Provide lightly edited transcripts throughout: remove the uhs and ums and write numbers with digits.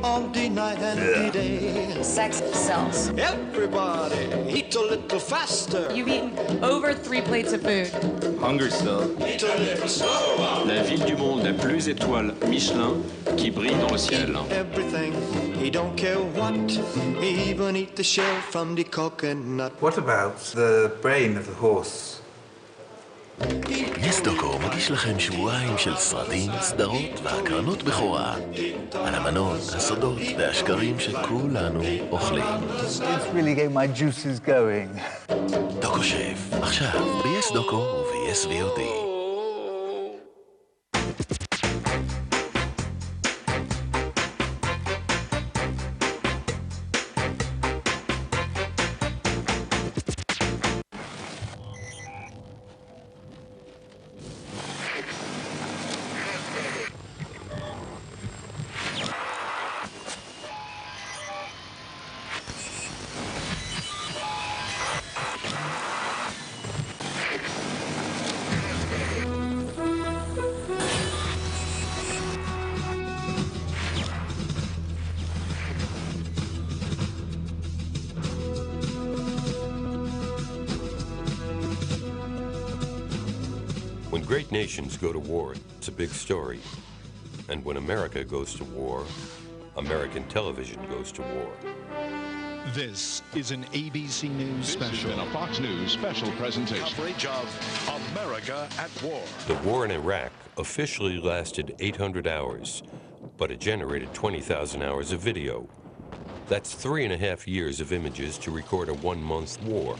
all day, night and day. Sex sells. Everybody, eat a little faster. You've eaten over 3 plates of food. Hunger still. Eat a little slower. La ville du monde la plus étoile Michelin qui brille dans le ciel. Everything, he don't care what. He even eat the shell from the coconut. What about the brain of the horse? יס דוקו מגיש לכם שבועיים של סרטים, סדרות והקרנות בכורה על המנות, הסודות והשקרים שכולנו אוכלים. It's really getting my juices going. דוקו שף, עכשיו ביס דוקו וביס VOD. When great nations go to war, it's a big story. And when America goes to war, American television goes to war. This is an ABC News special. This has been a Fox News special presentation. Coverage of America at War. The war in Iraq officially lasted 800 hours, but it generated 20,000 hours of video. That's 3.5 years of images to record a 1-month war.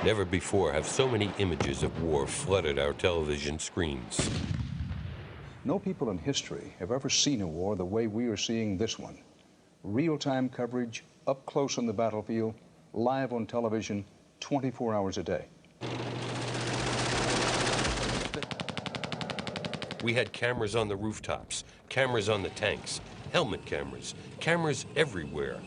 Never before have so many images of war flooded our television screens. No people in history have ever seen a war the way we are seeing this one. Real-time coverage, up close on the battlefield, live on television, 24 hours a day. We had cameras on the rooftops, cameras on the tanks, helmet cameras, cameras everywhere.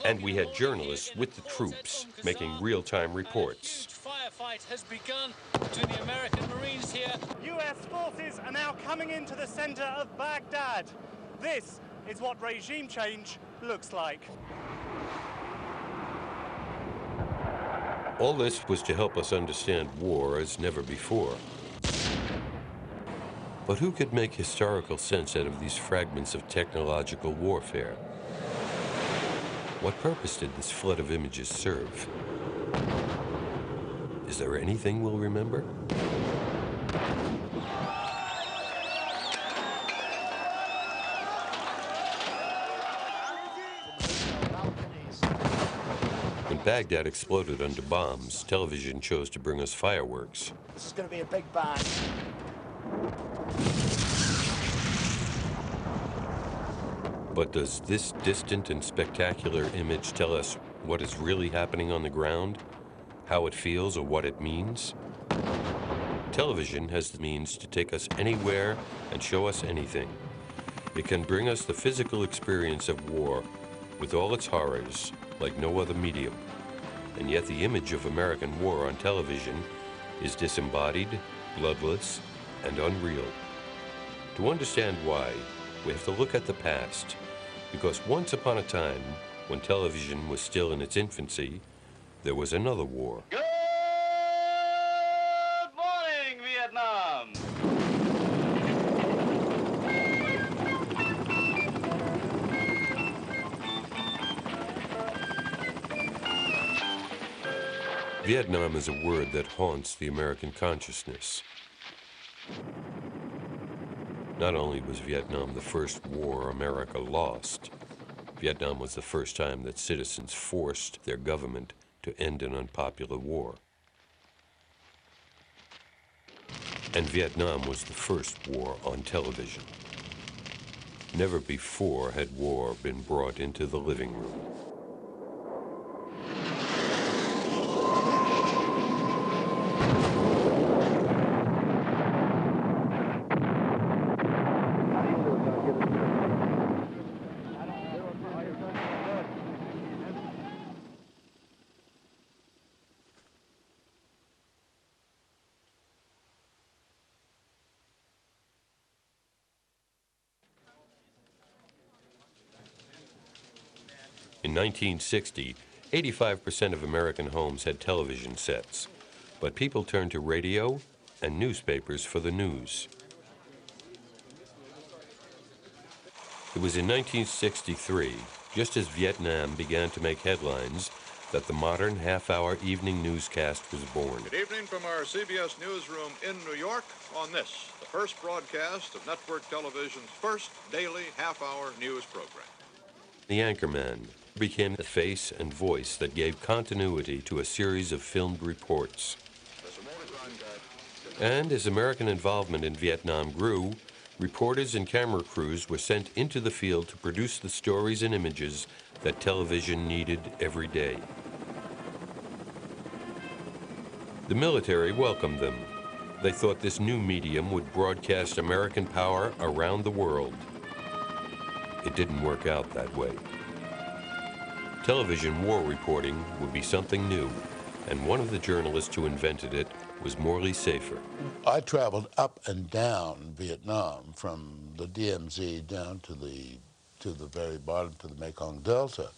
And we had journalists with the troops making real-time reports. Firefight has begun between the American Marines here. U.S. forces are now coming into the center of Baghdad. This is what regime change looks like. All this was to help us understand war as never before. But who could make historical sense out of these fragments of technological warfare? What purpose did this flood of images serve? Is there anything we'll remember? When Baghdad exploded under bombs, television chose to bring us fireworks. This is going to be a big bang. But does this distant and spectacular image tell us what is really happening on the ground? How it feels or what it means? Television has the means to take us anywhere and show us anything. It can bring us the physical experience of war with all its horrors like no other medium. And yet the image of American war on television is disembodied, bloodless, and unreal. To understand why, we have to look at the past, because once upon a time, when television was still in its infancy, there was another war. Good morning, Vietnam! Vietnam is a word that haunts the American consciousness. Not only was Vietnam the first war America lost, Vietnam was the first time that citizens forced their government to end an unpopular war. And Vietnam was the first war on television. Never before had war been brought into the living room. 1960, 85% of American homes had television sets, but people turned to radio and newspapers for the news. It was in 1963, just as Vietnam began to make headlines, that the modern half-hour evening newscast was born. Good evening from our CBS newsroom in New York on this, the first broadcast of network television's first daily half-hour news program. The anchorman became the face and voice that gave continuity to a series of filmed reports. And as American involvement in Vietnam grew, reporters and camera crews were sent into the field to produce the stories and images that television needed every day. The military welcomed them. They thought this new medium would broadcast American power around the world. It didn't work out that way. Television war reporting would be something new, and one of the journalists who invented it was Morley Safer. I traveled up and down Vietnam, from the DMZ down to the very bottom, to the Mekong Delta,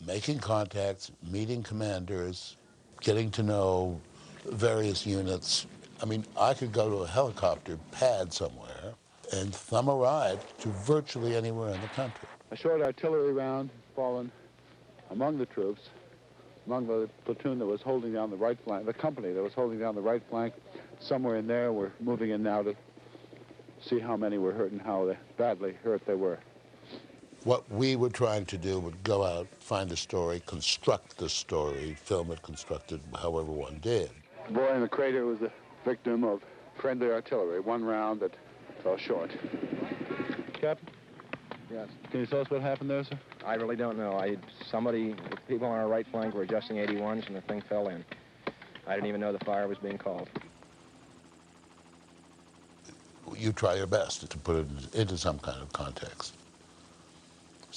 making contacts, meeting commanders, getting to know various units. I mean, I could go to a helicopter pad somewhere and thumb a ride to virtually anywhere in the country. A short artillery round fallen among the troops, among the platoon that was holding down the right flank, the company that was holding down the right flank. Somewhere in there, we're moving in now to see how many were hurt and how badly hurt they were. What we were trying to do would go out, find a story, construct the story, film it, construct it, however one did. The boy in the crater was a victim of friendly artillery, one round that fell short. Captain? Yes. Can you tell us what happened there, sir? I really don't know. People on our right flank were adjusting 81s and the thing fell in. I didn't even know the fire was being called. You try your best to put it into some kind of context.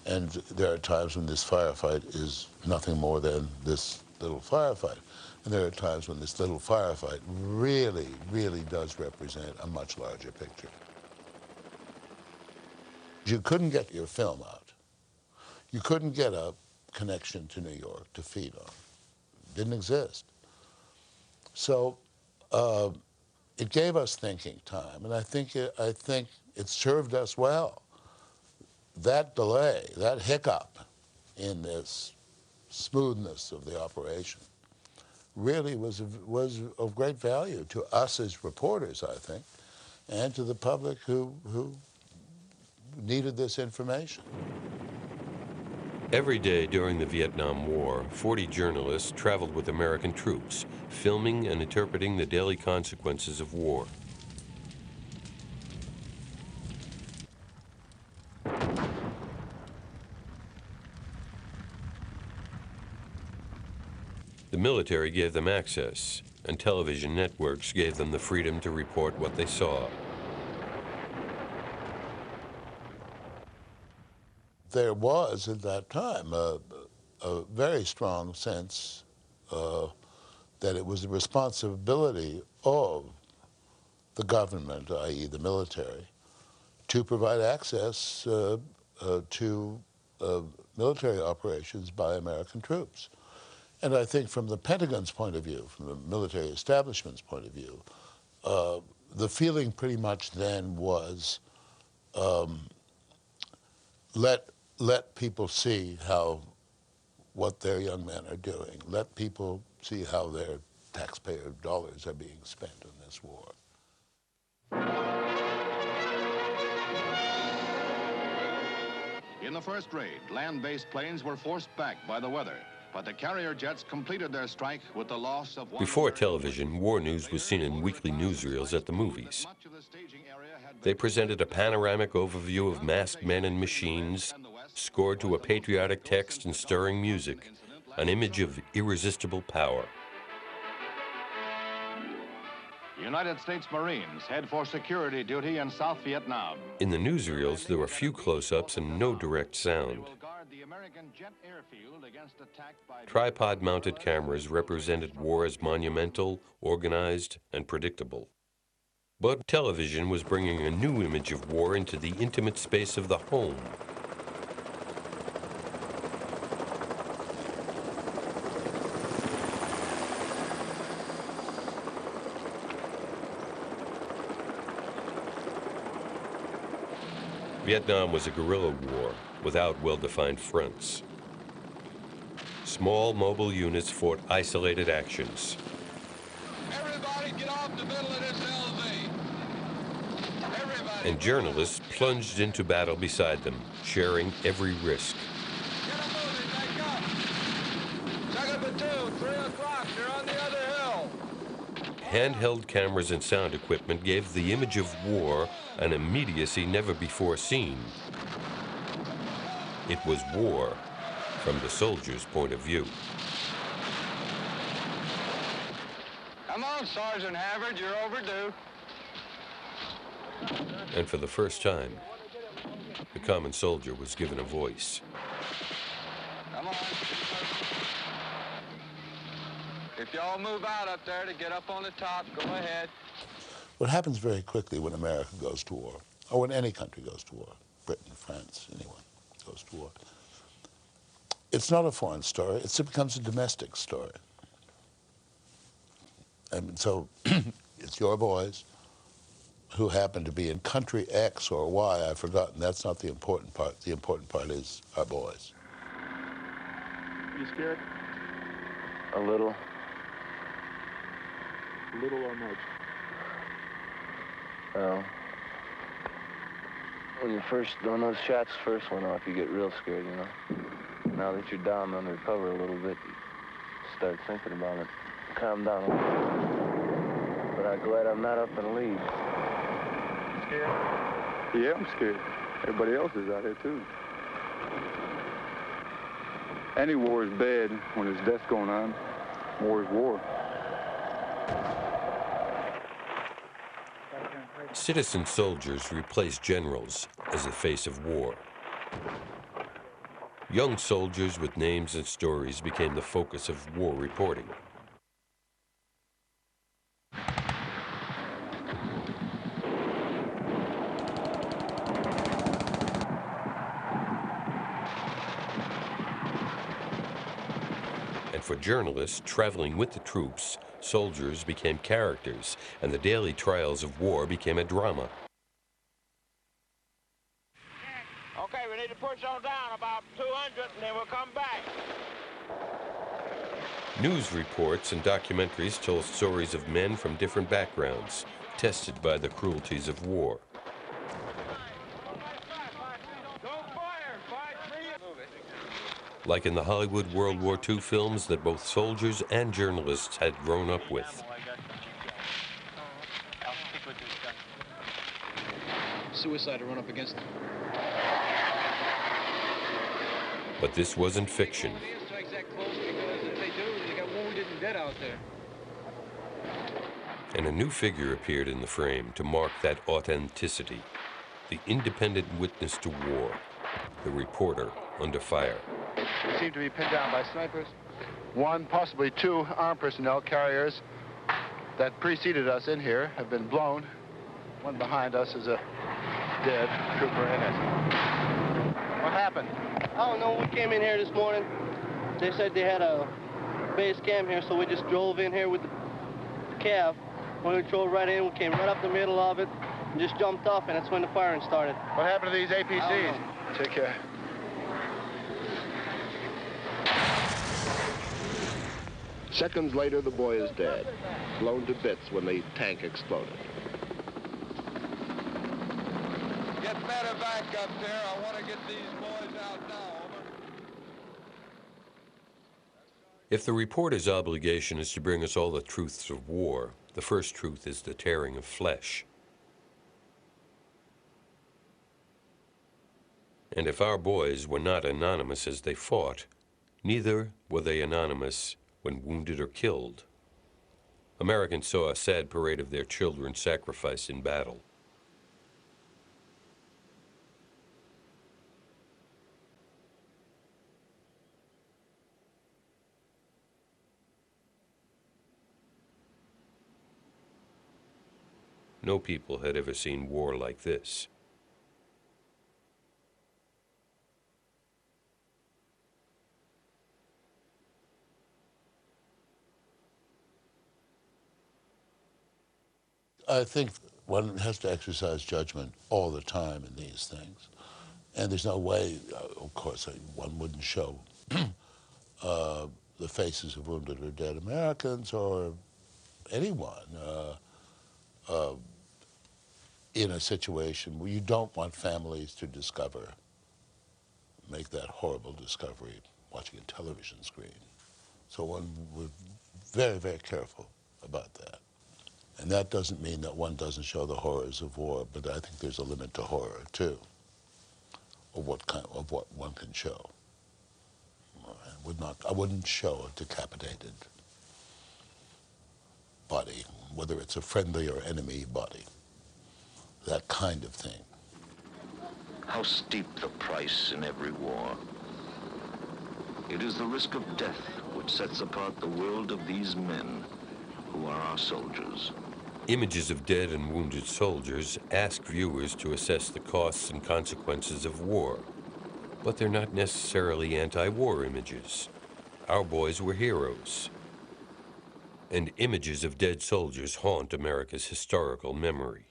And there are times when this firefight is nothing more than this little firefight. And there are times when this little firefight really, really does represent a much larger picture. You couldn't get your film out. You couldn't get a connection to New York to feed on. It didn't exist. So it gave us thinking time, and I think it served us well. That delay, that hiccup in this smoothness of the operation really was of great value to us as reporters, I think, and to the public who needed this information. Every day during the Vietnam War, 40 journalists traveled with American troops, filming and interpreting the daily consequences of war. The military gave them access, and television networks gave them the freedom to report what they saw. There was, at that time, a very strong sense that it was the responsibility of the government, i.e. the military, to provide access to military operations by American troops. And I think from the Pentagon's point of view, from the military establishment's point of view, the feeling pretty much then was let people see what their young men are doing. Let people see how their taxpayer dollars are being spent on this war. In the first raid, land-based planes were forced back by the weather, but the carrier jets completed their strike with the loss of one... Before television, war news was seen in weekly newsreels at the movies. They presented a panoramic overview of masked men and machines, scored to a patriotic text and stirring music, an image of irresistible power. United States Marines head for security duty in South Vietnam. In the newsreels, there were few close-ups and no direct sound. Tripod-mounted cameras represented war as monumental, organized, and predictable. But television was bringing a new image of war into the intimate space of the home. Vietnam was a guerrilla war without well-defined fronts. Small mobile units fought isolated actions. Everybody get off the middle of this LZ. Everybody. And journalists plunged into battle beside them, sharing every risk. Get them moving, back up. Second platoon, 3 o'clock, they're on the other hill. Handheld cameras and sound equipment gave the image of war an immediacy never before seen. It was war from the soldier's point of view. Come on, Sergeant Havard, you're overdue. And for the first time, the common soldier was given a voice. Come on. If y'all move out up there to get up on the top, go ahead. What happens very quickly when America goes to war, or when any country goes to war, Britain, France, anyone goes to war, it's not a foreign story, it becomes a domestic story. And so it's your boys who happen to be in country X or Y, I've forgotten, that's not the important part. The important part is our boys. You scared? A little. Little or much? Well, when those shots first went off, you get real scared, you know. Now that you're down under cover a little bit, you start thinking about it. Calm down a little. But I'm glad I'm not up in the lead. Scared? Yeah, I'm scared. Everybody else is out here, too. Any war is bad when there's death going on. War is war. Citizen soldiers replaced generals as the face of war. Young soldiers with names and stories became the focus of war reporting. And for journalists traveling with the troops, soldiers became characters, and the daily trials of war became a drama. Okay, we need to push on down about 200, and then we'll come back. News reports and documentaries told stories of men from different backgrounds, tested by the cruelties of war. Like in the Hollywood World War II films that both soldiers and journalists had grown up with. Suicide to run up against them. But this wasn't fiction. And a new figure appeared in the frame to mark that authenticity, the independent witness to war, the reporter under fire. We seem to be pinned down by snipers. One, possibly two armed personnel carriers that preceded us in here have been blown. One behind us is a dead trooper in it. What happened? I don't know. We came in here this morning. They said they had a base camp here, so we just drove in here with the cab. When we drove right in, we came right up the middle of it and just jumped off, and that's when the firing started. What happened to these APCs? Take care. Seconds later, the boy is dead, blown to bits when the tank exploded. Get better back up there. I want to get these boys out now. Over. If the reporter's obligation is to bring us all the truths of war, the first truth is the tearing of flesh. And if our boys were not anonymous as they fought, neither were they anonymous when wounded or killed. Americans saw a sad parade of their children sacrificed in battle. No people had ever seen war like this. I think one has to exercise judgment all the time in these things. And there's no way, of course, one wouldn't show the faces of wounded or dead Americans or anyone in a situation where you don't want families to make that horrible discovery watching a television screen. So one was very, very careful about that. And that doesn't mean that one doesn't show the horrors of war, but I think there's a limit to horror too, of what one can show. I wouldn't show a decapitated body, whether it's a friendly or enemy body, that kind of thing. How steep the price in every war. It is the risk of death which sets apart the world of these men who are our soldiers. Images of dead and wounded soldiers ask viewers to assess the costs and consequences of war. But they're not necessarily anti-war images. Our boys were heroes. And images of dead soldiers haunt America's historical memory.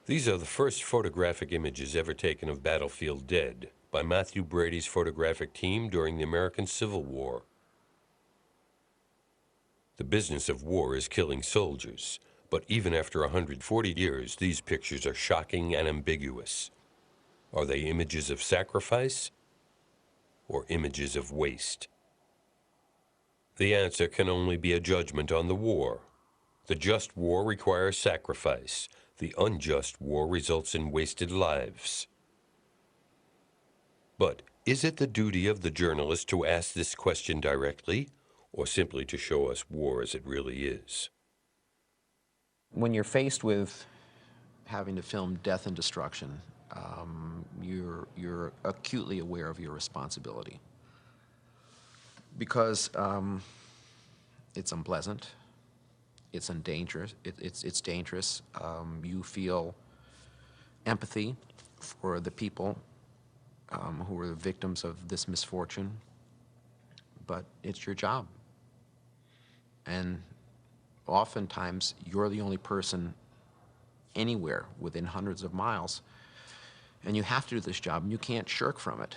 These are the first photographic images ever taken of battlefield dead by Matthew Brady's photographic team during the American Civil War. The business of war is killing soldiers, but even after 140 years, these pictures are shocking and ambiguous. Are they images of sacrifice or images of waste? The answer can only be a judgment on the war. The just war requires sacrifice. The unjust war results in wasted lives. But is it the duty of the journalist to ask this question directly, or simply to show us war as it really is? When you're faced with having to film death and destruction, you're acutely aware of your responsibility. Because it's unpleasant, it's dangerous. It's dangerous. You feel empathy for the people who are the victims of this misfortune, but it's your job. And oftentimes, you're the only person anywhere within hundreds of miles, and you have to do this job, and you can't shirk from it.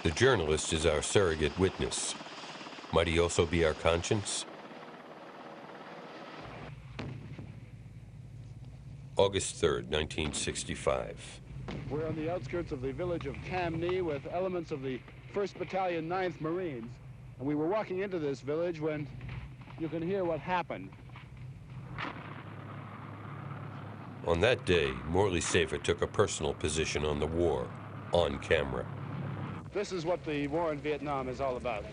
The journalist is our surrogate witness. Might he also be our conscience? August 3rd, 1965. We're on the outskirts of the village of Camney with elements of the 1st Battalion 9th Marines. And we were walking into this village when you can hear what happened. On that day, Morley Safer took a personal position on the war, on camera. This is what the war in Vietnam is all about.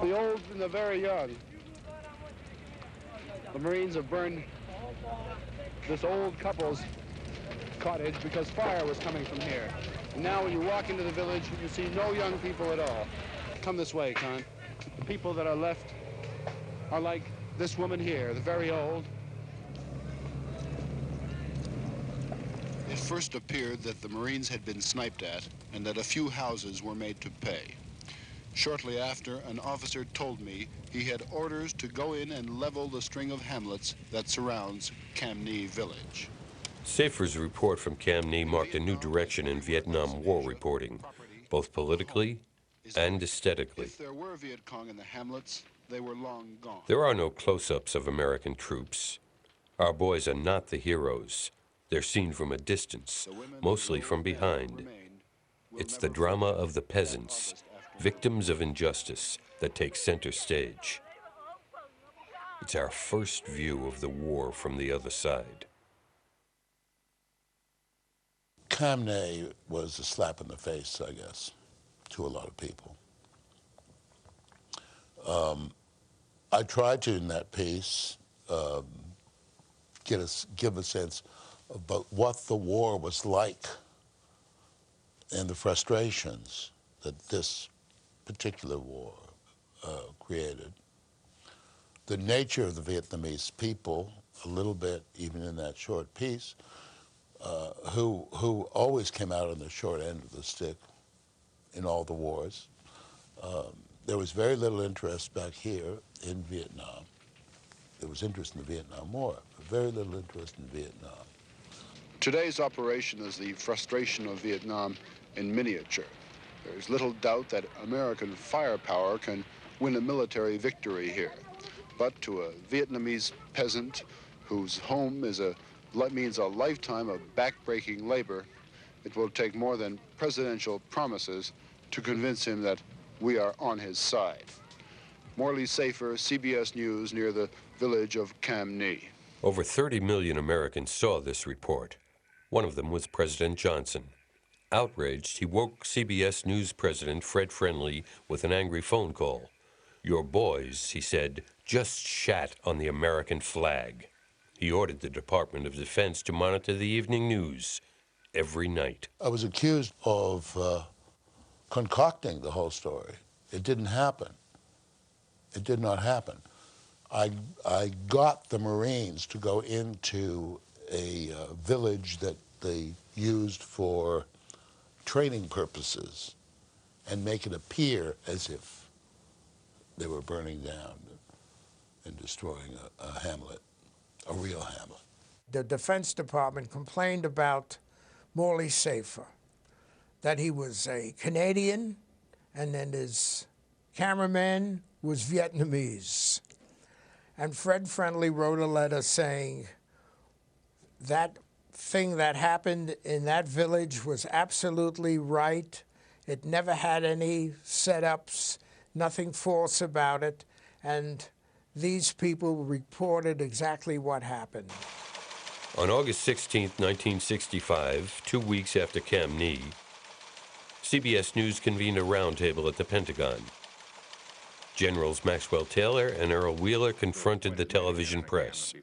The old and the very young. The Marines have burned this old couple's cottage because fire was coming from here. And now when you walk into the village, you see no young people at all. Come this way, Con. The people that are left are like this woman here, the very old. It first appeared that the Marines had been sniped at and that a few houses were made to pay. Shortly after, an officer told me he had orders to go in and level the string of hamlets that surrounds Cam Nhi village. Safer's report from Cam Nhi marked a new direction in Vietnam War reporting, both politically and aesthetically. If there were Viet Cong in the hamlets, they were long gone. There are no close-ups of American troops. Our boys are not the heroes. They're seen from a distance, mostly from behind. It's the drama of the peasants, victims of injustice, that takes center stage. It's our first view of the war from the other side. Cam Nhi was a slap in the face, I guess, to a lot of people. I tried to, in that piece, give a sense about what the war was like and the frustrations that this particular war created. the nature of the Vietnamese people, a little bit, even in that short piece, who always came out on the short end of the stick in all the wars. There was very little interest back here in Vietnam. There was interest in the Vietnam War, but very little interest in Vietnam. Today's operation is the frustration of Vietnam in miniature. There's little doubt that American firepower can win a military victory here. But to a Vietnamese peasant whose home means a lifetime of backbreaking labor, it will take more than presidential promises to convince him that we are on his side. Morley Safer, CBS News, near the village of Cam Ni. Over 30 million Americans saw this report. One of them was President Johnson. Outraged, he woke CBS News President Fred Friendly with an angry phone call. "Your boys," he said, "just shat on the American flag." He ordered the Department of Defense to monitor the evening news every night. I was accused of concocting the whole story. It didn't happen. It did not happen. I got the Marines to go into a village that they used for training purposes and make it appear as if they were burning down and destroying a hamlet, a real hamlet. The Defense Department complained about Morley Safer, that he was a Canadian and then his cameraman was Vietnamese. And Fred Friendly wrote a letter saying that thing that happened in that village was absolutely right. It never had any setups, nothing false about it, and these people reported exactly what happened. On August 16, 1965, 2 weeks after Cam Ni, CBS News convened a roundtable at the Pentagon. Generals Maxwell Taylor and Earl Wheeler confronted the television press,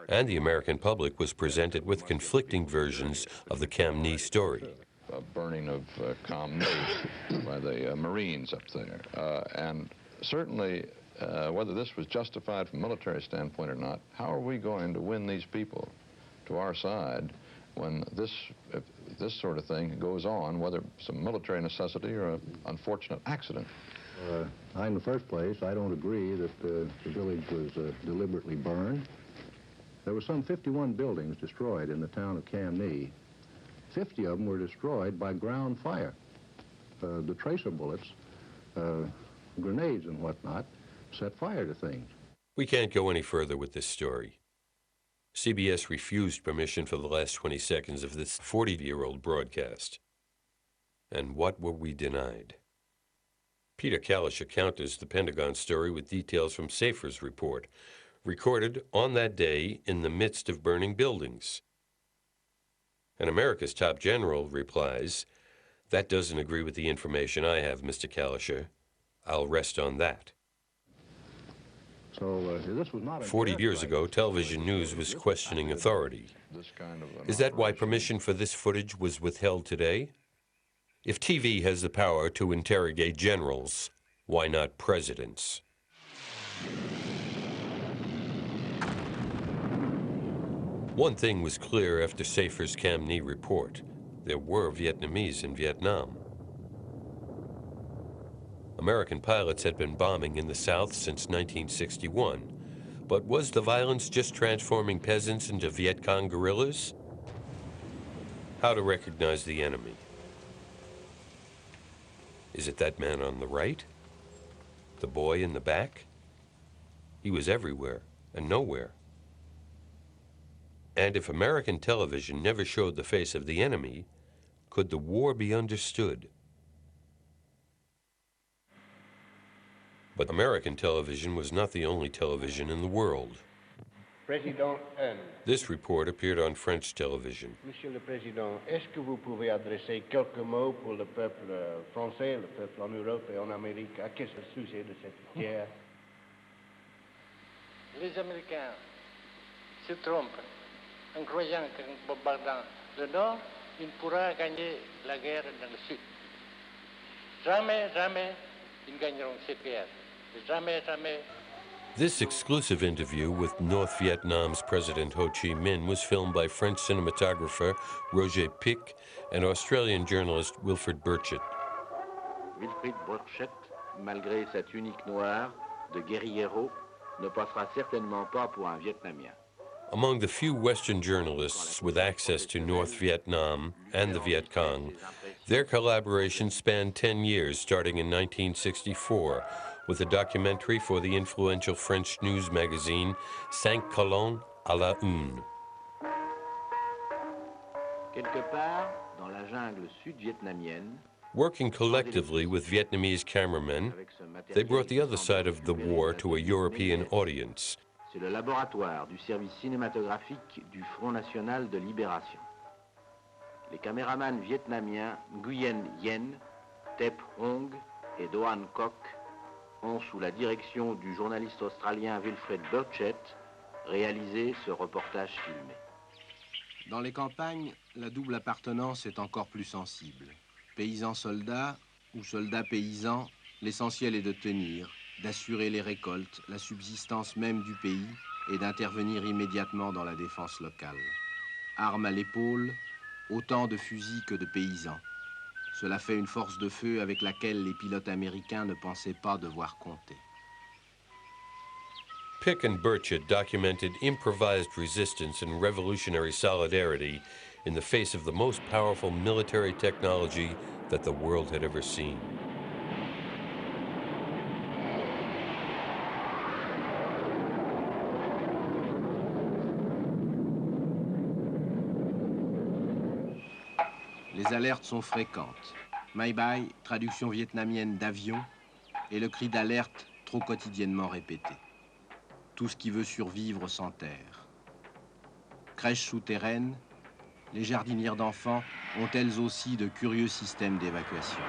and the American public was presented with conflicting versions of the Cam Ni story. A burning of Cam Ni by the Marines up there. And certainly, whether this was justified from a military standpoint or not, how are we going to win these people to our side when if this sort of thing goes on, whether it's a military necessity or an unfortunate accident? In the first place, I don't agree that the village was deliberately burned. There were some 51 buildings destroyed in the town of Cam Ni. 50 of them were destroyed by ground fire. The tracer bullets, grenades and whatnot, set fire to things. We can't go any further with this story. CBS refused permission for the last 20 seconds of this 40-year-old broadcast. And what were we denied? Peter Kalish counters the Pentagon story with details from Safer's report, recorded on that day in the midst of burning buildings. And America's top general replies, "That doesn't agree with the information I have, Mr. Kalisher. I'll rest on that." So this was not 40 years ago, television news was questioning authority. Is that why permission for this footage was withheld today? If TV has the power to interrogate generals, why not presidents? One thing was clear after Safer's Cam Ni report. There were Vietnamese in Vietnam. American pilots had been bombing in the South since 1961. But was the violence just transforming peasants into Viet Cong guerrillas? How to recognize the enemy? Is it that man on the right? The boy in the back? He was everywhere and nowhere. And if American television never showed the face of the enemy, could the war be understood? But American television was not the only television in the world. Président N. This report appeared on French television. Monsieur le Président, est-ce que vous pouvez adresser quelques mots pour le peuple français, le peuple en Europe et en Amérique, à quel sujet de cette guerre? Les Américains se trompent en croyant qu'en bombardant le Nord, ils pourront gagner la guerre dans le Sud. Jamais, jamais, ils gagneront cette guerre. Jamais, jamais, This exclusive interview with North Vietnam's President Ho Chi Minh was filmed by French cinematographer Roger Pic and Australian journalist Wilfrid Burchett. Wilfrid Burchett, malgré sa tunique noire de guerriero, ne passera certainement pas pour un Vietnamien. Among the few Western journalists with access to North Vietnam and the Viet Cong, their collaboration spanned 10 years, starting in 1964, with a documentary for the influential French news magazine Cinq Colonnes à la Une. Quelque part dans la jungle sud-vietnamienne, Working collectively with Vietnamese cameramen, they brought the other side of the war to a European audience. c'est le laboratoire du service cinématographique du Front National de Libération. Les caméramans vietnamiens Nguyen Yen, Tep Hong et Doan Koc ont, sous la direction du journaliste australien Wilfrid Burchett, réalisé ce reportage filmé. Dans les campagnes, la double appartenance est encore plus sensible. Paysan-soldat ou soldat-paysan, l'essentiel est de tenir, d'assurer les récoltes, la subsistance même du pays et d'intervenir immédiatement dans la défense locale. Armes à l'épaule, autant de fusils que de paysans. Cela fait une force de feu avec laquelle les pilotes américains ne pensaient pas devoir compter. Pic and Burchett documented improvised resistance and revolutionary solidarity in the face of the most powerful military technology that the world had ever seen. Les alertes sont fréquentes. Mai Bai, traduction vietnamienne d'avion, et le cri d'alerte trop quotidiennement répété. Tout ce qui veut survivre s'enterre. Crèches souterraines, les jardinières d'enfants ont elles aussi de curieux systèmes d'évacuation.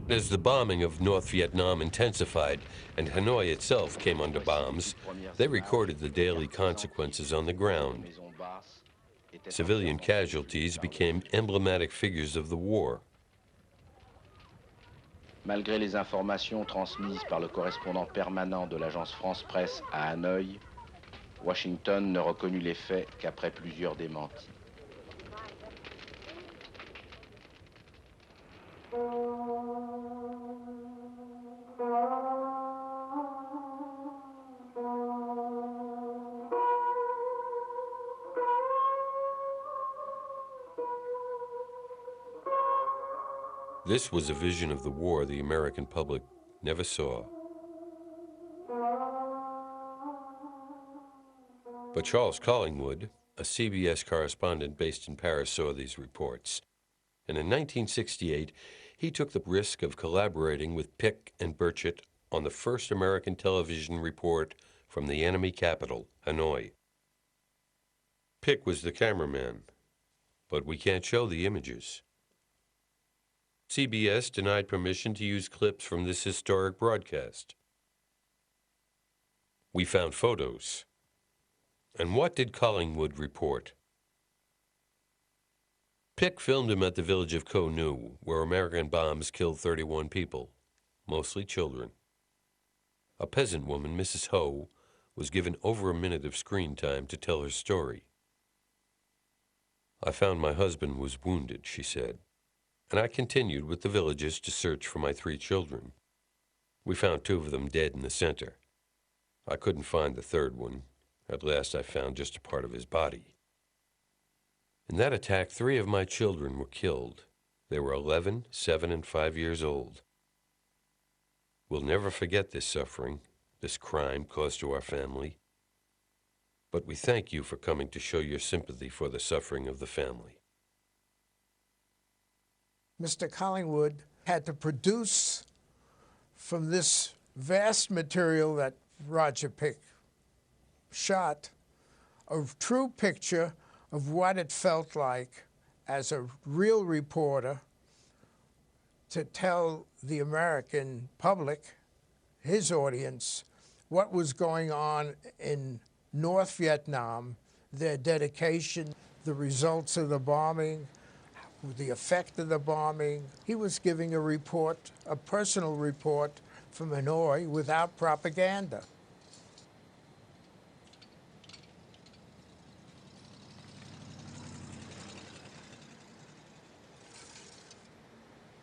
As the bombing of North Vietnam intensified and Hanoi itself came under bombs, they recorded the daily consequences on the ground. Civilian casualties became emblematic figures of the war. Malgré les informations transmises par le correspondant permanent de l'agence France-Presse à Hanoï, Washington ne reconnut les faits qu'après plusieurs démentis. This was a vision of the war the American public never saw. But Charles Collingwood, a CBS correspondent based in Paris, saw these reports. And in 1968, he took the risk of collaborating with Pic and Burchett on the first American television report from the enemy capital, Hanoi. Pic was the cameraman, but we can't show the images. CBS denied permission to use clips from this historic broadcast. We found photos. And what did Collingwood report? Pic filmed him at the village of Co Nu, where American bombs killed 31 people, mostly children. A peasant woman, Mrs. Ho, was given over a minute of screen time to tell her story. I found my husband was wounded, she said, and I continued with the villagers to search for my 3 children. We found 2 of them dead in the center. I couldn't find the 3rd one. At last I found just a part of his body. In that attack, 3 of my children were killed. They were 11, 7, and 5 years old. We'll never forget this suffering, this crime caused to our family. But we thank you for coming to show your sympathy for the suffering of the family. Mr. Collingwood had to produce from this vast material that Roger Pick shot a true picture of what it felt like as a real reporter to tell the American public, his audience, what was going on in North Vietnam, their dedication, the results of the bombing, the effect of the bombing. He was giving a report, a personal report from Hanoi without propaganda.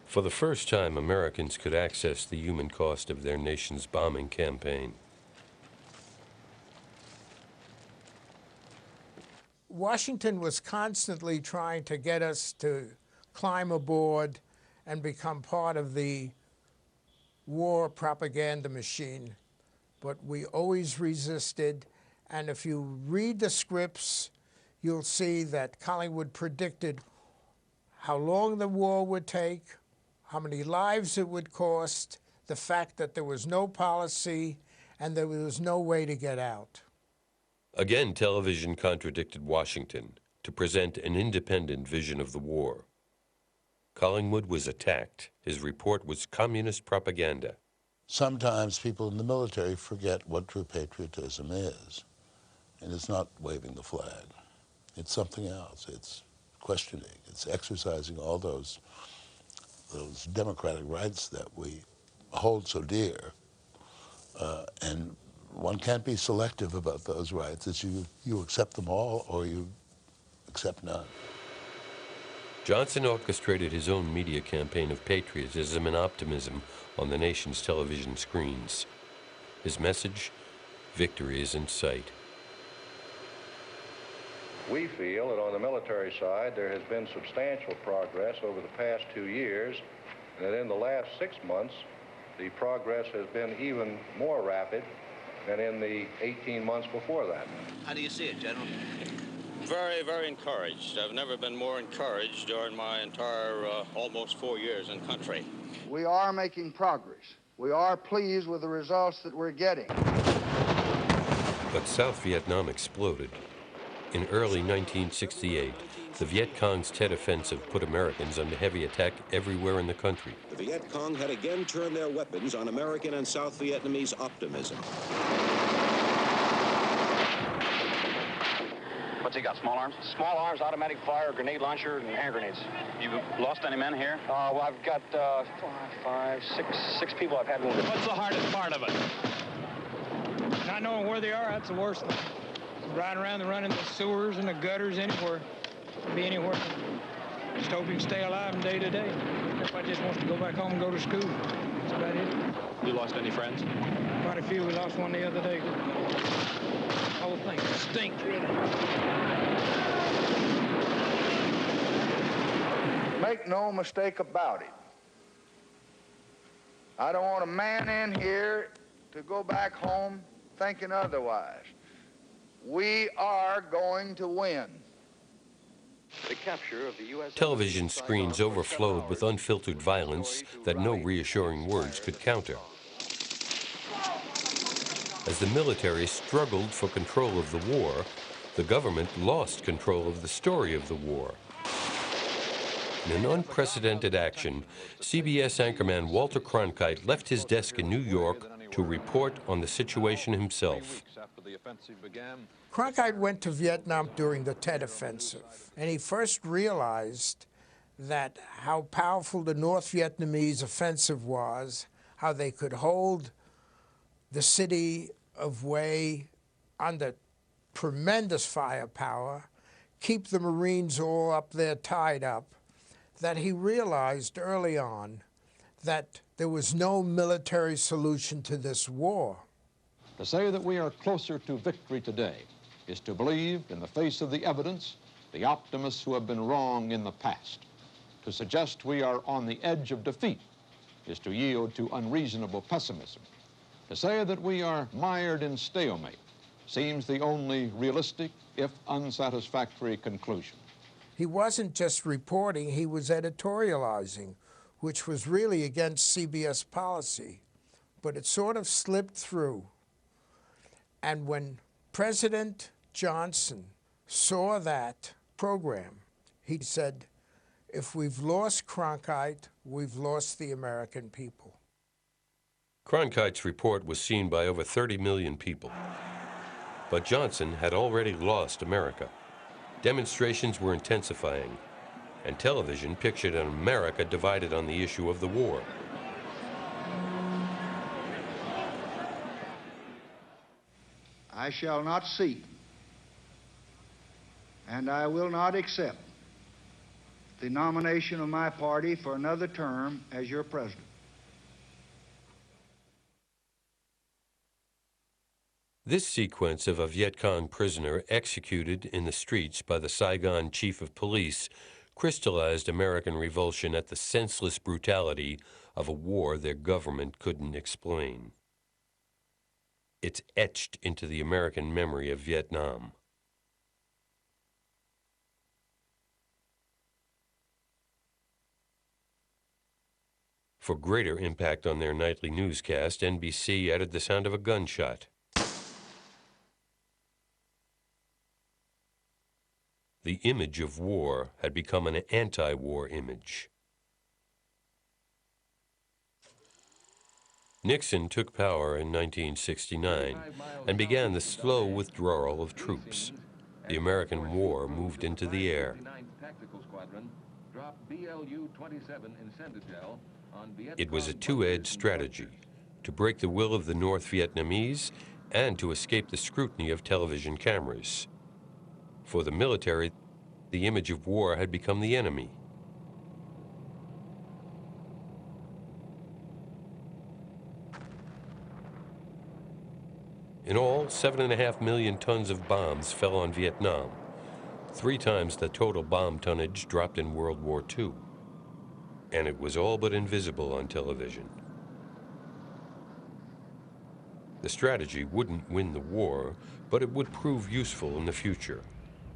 For the first time, Americans could access the human cost of their nation's bombing campaign. Washington was constantly trying to get us to climb aboard and become part of the war propaganda machine, but we always resisted. And if you read the scripts, you'll see that Collingwood predicted how long the war would take, how many lives it would cost, the fact that there was no policy and there was no way to get out. Again, television contradicted Washington to present an independent vision of the war. Collingwood was attacked. His report was communist propaganda. Sometimes people in the military forget what true patriotism is. And it's not waving the flag. It's something else. It's questioning. It's exercising all those democratic rights that we hold so dear. And one can't be selective about those rights. It's you accept them all or you accept none. Johnson orchestrated his own media campaign of patriotism and optimism on the nation's television screens. His message, victory is in sight. We feel that on the military side there has been substantial progress over the past 2 years, and that in the last 6 months the progress has been even more rapid than in the 18 months before that. How do you see it, General? Very, very encouraged. I've never been more encouraged during my entire almost 4 years in country. We are making progress. We are pleased with the results that we're getting. But South Vietnam exploded. In early 1968, the Viet Cong's Tet Offensive put Americans under heavy attack everywhere in the country. The Viet Cong had again turned their weapons on American and South Vietnamese optimism. What's he got, small arms? Small arms, automatic fire, grenade launcher, and hand grenades. You lost any men here? Well, I've got 6 people I've had wounded. What's the hardest part of it? Not knowing where they are, that's the worst thing. Riding around and running the sewers and the gutters anywhere. Be anywhere. Just hope you can stay alive from day to day. Everybody just wants to go back home and go to school. That's about it. You lost any friends? Quite a few. We lost one the other day. The whole thing stinks, really. Make no mistake about it. I don't want a man in here to go back home thinking otherwise. We are going to win. The capture of the U.S. Television screens overflowed with unfiltered violence that no reassuring words could counter. As the military struggled for control of the war, the government lost control of the story of the war. In an unprecedented action, CBS anchorman Walter Cronkite left his desk in New York to report on the situation himself. Cronkite went to Vietnam during the Tet Offensive, and he first realized that how powerful the North Vietnamese offensive was, how they could hold the city of Hue under tremendous firepower, keep the Marines all up there tied up, that he realized early on that there was no military solution to this war. To say that we are closer to victory today is to believe, in the face of the evidence, the optimists who have been wrong in the past. To suggest we are on the edge of defeat is to yield to unreasonable pessimism. To say that we are mired in stalemate seems the only realistic, if unsatisfactory, conclusion. He wasn't just reporting, he was editorializing, which was really against CBS policy. But it sort of slipped through. And when President Johnson saw that program, he said, if we've lost Cronkite, we've lost the American people. Cronkite's report was seen by over 30 million people. But Johnson had already lost America. Demonstrations were intensifying, and television pictured an America divided on the issue of the war. I shall not seek, and I will not accept the nomination of my party for another term as your president. This sequence of a Viet Cong prisoner executed in the streets by the Saigon chief of police crystallized American revulsion at the senseless brutality of a war their government couldn't explain. It's etched into the American memory of Vietnam. For greater impact on their nightly newscast, NBC added the sound of a gunshot. The image of war had become an anti-war image. Nixon took power in 1969 and began the slow withdrawal of troops. The American war moved into the air. It was a two-edged strategy, to break the will of the North Vietnamese and to escape the scrutiny of television cameras. For the military, the image of war had become the enemy. In all, 7.5 million tons of bombs fell on Vietnam, 3 times the total bomb tonnage dropped in World War II. And it was all but invisible on television. The strategy wouldn't win the war, but it would prove useful in the future.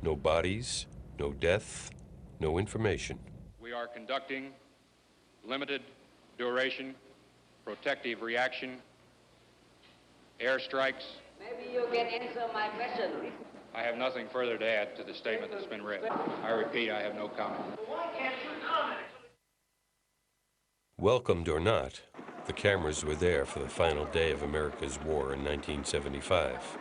No bodies, no death, no information. We are conducting limited duration protective reaction airstrikes. Maybe you can answer my question. I have nothing further to add to the statement that's been read. I repeat, I have no comment. Why can't you comment? Welcomed or not, the cameras were there for the final day of America's war in 1975.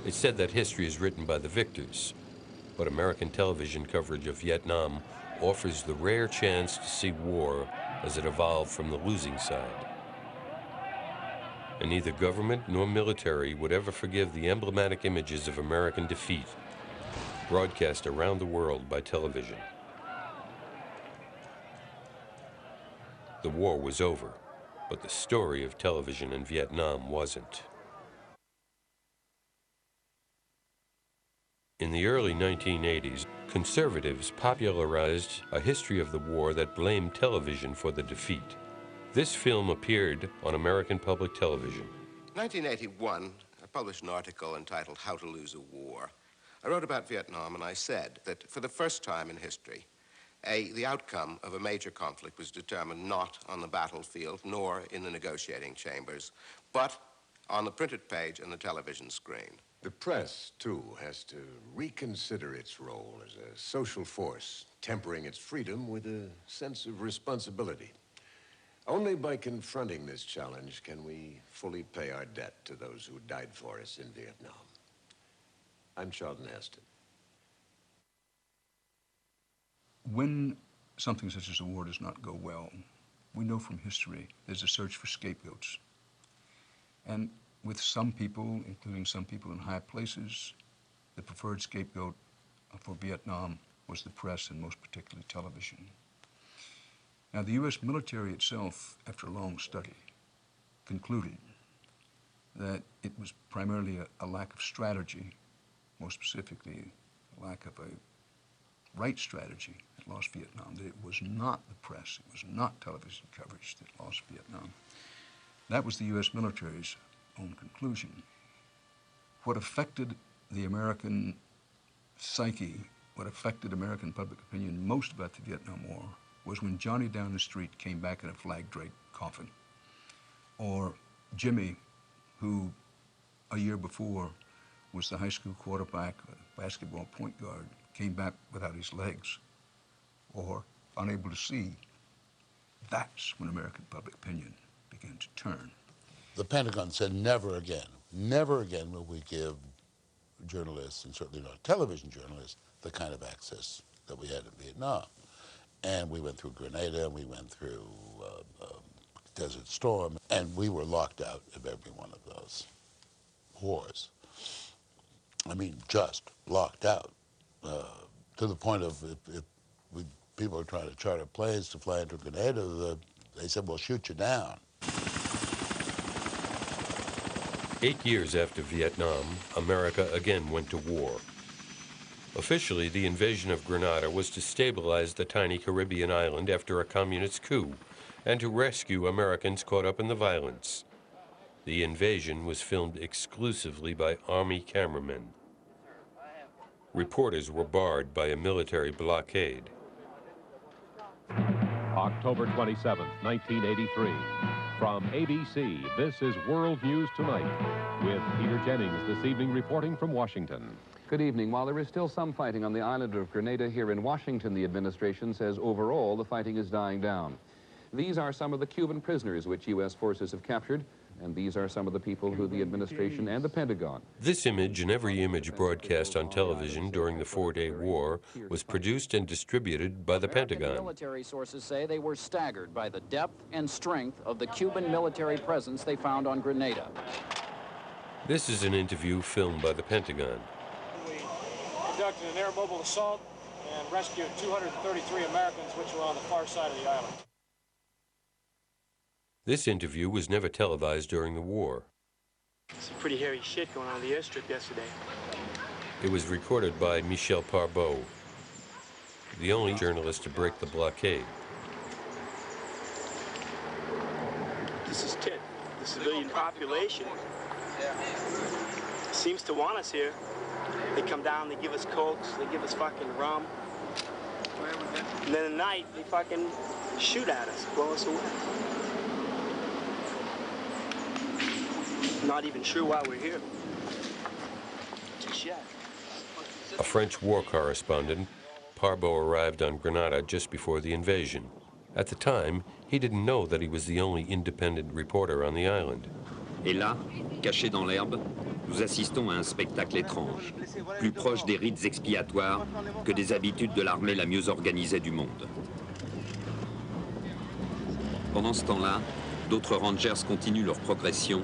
It's said that history is written by the victors, but American television coverage of Vietnam offers the rare chance to see war as it evolved from the losing side. And neither government nor military would ever forgive the emblematic images of American defeat, broadcast around the world by television. The war was over, but the story of television in Vietnam wasn't. In the early 1980s, conservatives popularized a history of the war that blamed television for the defeat. This film appeared on American public television. In 1981, I published an article entitled How to Lose a War. I wrote about Vietnam, and I said that for the first time in history, the outcome of a major conflict was determined not on the battlefield nor in the negotiating chambers, but on the printed page and the television screen. The press, too, has to reconsider its role as a social force, tempering its freedom with a sense of responsibility. Only by confronting this challenge can we fully pay our debt to those who died for us in Vietnam. I'm Charlton Heston. When something such as a war does not go well, we know from history there's a search for scapegoats. And with some people, including some people in high places, the preferred scapegoat for Vietnam was the press, and most particularly television. Now, the U.S. military itself, after a long study, concluded that it was primarily a lack of strategy, more specifically, a lack of a right strategy that lost Vietnam, that it was not the press, it was not television coverage that lost Vietnam. That was the U.S. military's own conclusion. What affected the American psyche, what affected American public opinion most about the Vietnam War was when Johnny down the street came back in a flag-draped coffin, or Jimmy, who a year before was the high school quarterback, basketball point guard, came back without his legs, or unable to see. That's when American public opinion began to turn. The Pentagon said never again will we give journalists, and certainly not television journalists, the kind of access that we had in Vietnam. And we went through Grenada, and we went through Desert Storm, and we were locked out of every one of those wars. I mean, just locked out, to the point of if people are trying to charter planes to fly into Grenada, they said, we'll shoot you down. 8 years after Vietnam, America again went to war. Officially, the invasion of Grenada was to stabilize the tiny Caribbean island after a communist coup and to rescue Americans caught up in the violence. The invasion was filmed exclusively by Army cameramen. Reporters were barred by a military blockade. October 27, 1983. From ABC, this is World News Tonight with Peter Jennings this evening reporting from Washington. Good evening. While there is still some fighting on the island of Grenada here in Washington, the administration says overall the fighting is dying down. These are some of the Cuban prisoners which U.S. forces have captured, and these are some of the people who the administration and the Pentagon. This image and every image broadcast on television during the four-day war was produced and distributed by the Pentagon. Military sources say they were staggered by the depth and strength of the Cuban military presence they found on Grenada. This is an interview filmed by the Pentagon. We conducted an air mobile assault and rescued 233 Americans which were on the far side of the island. This interview was never televised during the war. Some pretty hairy shit going on the airstrip yesterday. It was recorded by Michel Parbeau, the only journalist to break the blockade. This is Tit. The civilian population seems to want us here. They come down, they give us cokes, they give us fucking rum. And then at night, they fucking shoot at us, blow us away. Not even sure why we're here. Just yet. A French war correspondent, Parbeau arrived on Grenada just before the invasion. At the time, he didn't know that he was the only independent reporter on the island. Et là, cachés dans l'herbe, nous assistons à un spectacle étrange, plus proche des rites expiatoires que des habitudes de l'armée la mieux organisée du monde. Pendant ce temps-là, d'autres rangers continuent leur progression.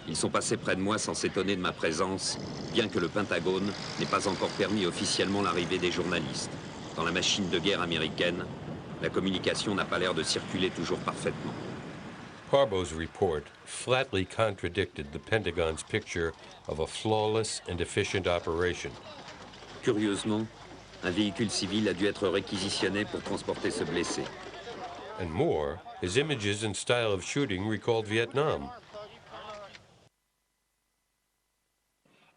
Ils sont passés près de moi sans s'étonner de ma présence, bien que le Pentagone n'ait pas encore permis officiellement l'arrivée des journalistes. Dans la machine de guerre américaine, la communication n'a pas l'air de circuler toujours parfaitement. Parbeau's report flatly contradicted the Pentagon's picture of a flawless and efficient operation. Curieusement, un véhicule civil a dû être réquisitionné pour transporter ce blessé. And more, his images and style of shooting recalled Vietnam.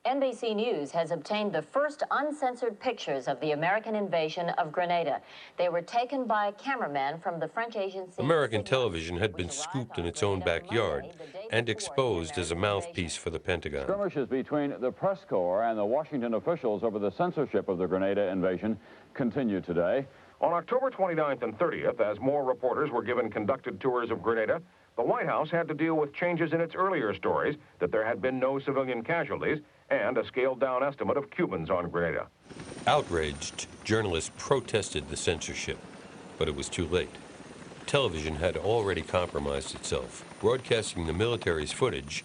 NBC News has obtained the first uncensored pictures of the American invasion of Grenada. They were taken by cameramen from the French agency. American television had been scooped in its own backyard and exposed as a mouthpiece for the Pentagon. Skirmishes between the press corps and the Washington officials over the censorship of the Grenada invasion continue today. On October 29th and 30th, as more reporters were given conducted tours of Grenada, the White House had to deal with changes in its earlier stories that there had been no civilian casualties and a scaled-down estimate of Cubans on Grenada. Outraged, journalists protested the censorship, but it was too late. Television had already compromised itself, broadcasting the military's footage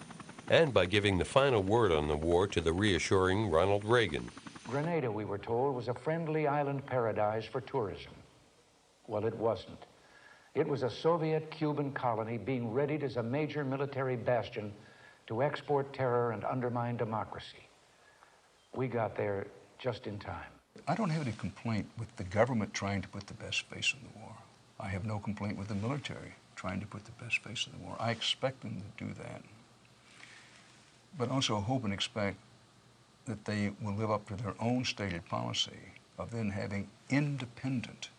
and by giving the final word on the war to the reassuring Ronald Reagan. Grenada, we were told, was a friendly island paradise for tourism. Well, it wasn't. It was a Soviet-Cuban colony being readied as a major military bastion to export terror and undermine democracy. We got there just in time. I don't have any complaint with the government trying to put the best face on the war. I have no complaint with the military trying to put the best face on the war. I expect them to do that. but also hope and expect that they will live up to their own stated policy of then having independent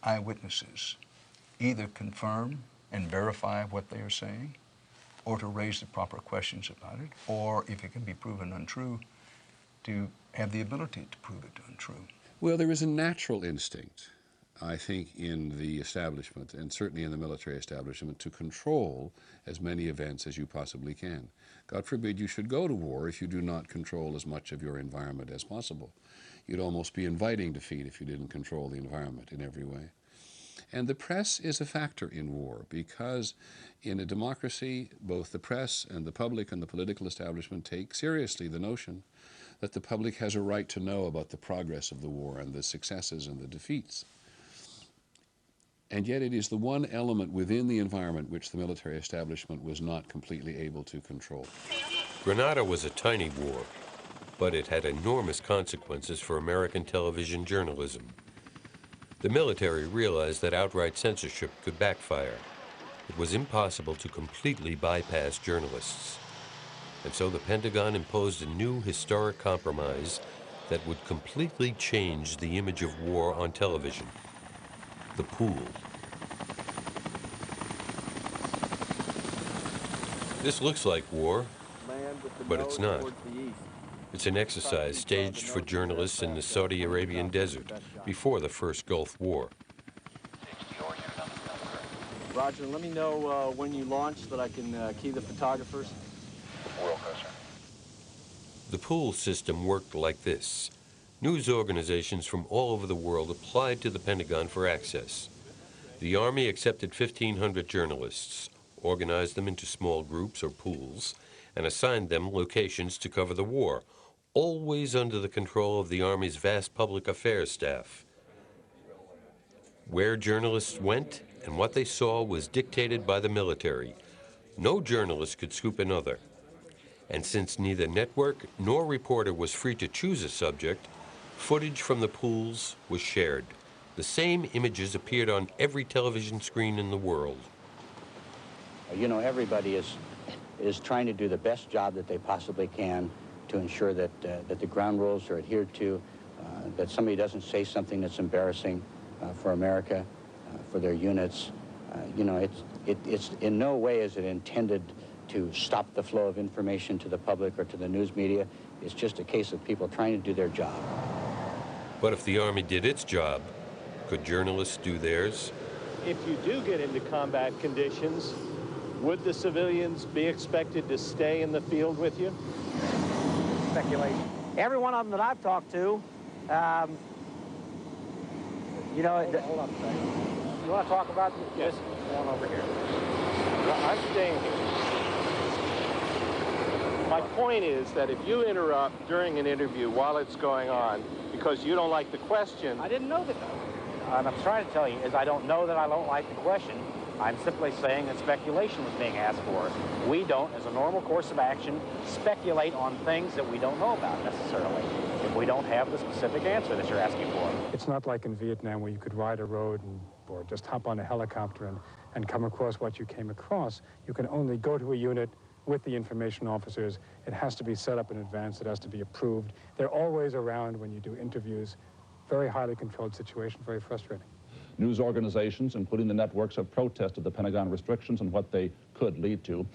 eyewitnesses either confirm and verify what they are saying, or to raise the proper questions about it, or if it can be proven untrue, to have the ability to prove it untrue. Well, there is a natural instinct, I think, in the establishment, and certainly in the military establishment, to control as many events as you possibly can. God forbid you should go to war if you do not control as much of your environment as possible. You'd almost be inviting defeat if you didn't control the environment in every way. And the press is a factor in war, because in a democracy, both the press and the public and the political establishment take seriously the notion that the public has a right to know about the progress of the war and the successes and the defeats. And yet it is the one element within the environment which the military establishment was not completely able to control. Grenada was a tiny war, but it had enormous consequences for American television journalism. The military realized that outright censorship could backfire. It was impossible to completely bypass journalists. And so the Pentagon imposed a new historic compromise that would completely change the image of war on television: the pool. This looks like war, but it's not. It's an exercise staged for journalists in the Saudi Arabian desert before the first Gulf War. Roger, let me know when you launch so that I can key the photographers. The pool system worked like this. News organizations from all over the world applied to the Pentagon for access. The Army accepted 1,500 journalists, organized them into small groups or pools, and assigned them locations to cover the war, always under the control of the Army's vast public affairs staff. Where journalists went and what they saw was dictated by the military. No journalist could scoop another. And since neither network nor reporter was free to choose a subject, footage from the pools was shared. The same images appeared on every television screen in the world. You know, everybody is trying to do the best job that they possibly can to ensure that the ground rules are adhered to, that somebody doesn't say something that's embarrassing for America, for their units. You know, it's in no way is it intended to stop the flow of information to the public or to the news media. It's just a case of people trying to do their job. But if the Army did its job, could journalists do theirs? If you do get into combat conditions, would the civilians be expected to stay in the field with you? Speculation. Every one of them that I've talked to, you know... Hold on a second. You want to talk about this? One over here. I'm staying here. My point is that if you interrupt during an interview while it's going on because you don't like the question... I didn't know that, though. And I'm trying to tell you is I don't know that I don't like the question. I'm simply saying that speculation was being asked for. We don't, as a normal course of action, speculate on things that we don't know about necessarily, if we don't have the specific answer that you're asking for. It's not like in Vietnam where you could ride a road or just hop on a helicopter and come across what you came across. You can only go to a unit with the information officers. It has to be set up in advance. It has to be approved. They're always around when you do interviews. Very highly controlled situation, very frustrating. News organizations, including the networks, have protested the Pentagon restrictions and what they could lead to.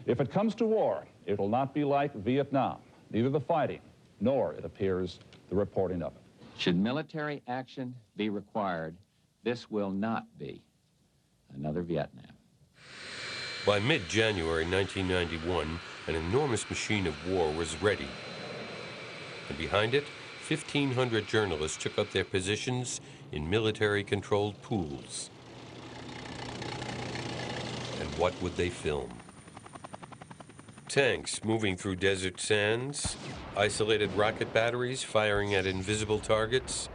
If it comes to war, it will not be like Vietnam, neither the fighting, nor, it appears, the reporting of it. Should military action be required, this will not be another Vietnam. By mid-January 1991, an enormous machine of war was ready. And behind it, 1,500 journalists took up their positions in military-controlled pools. And what would they film? Tanks moving through desert sands, isolated rocket batteries firing at invisible targets,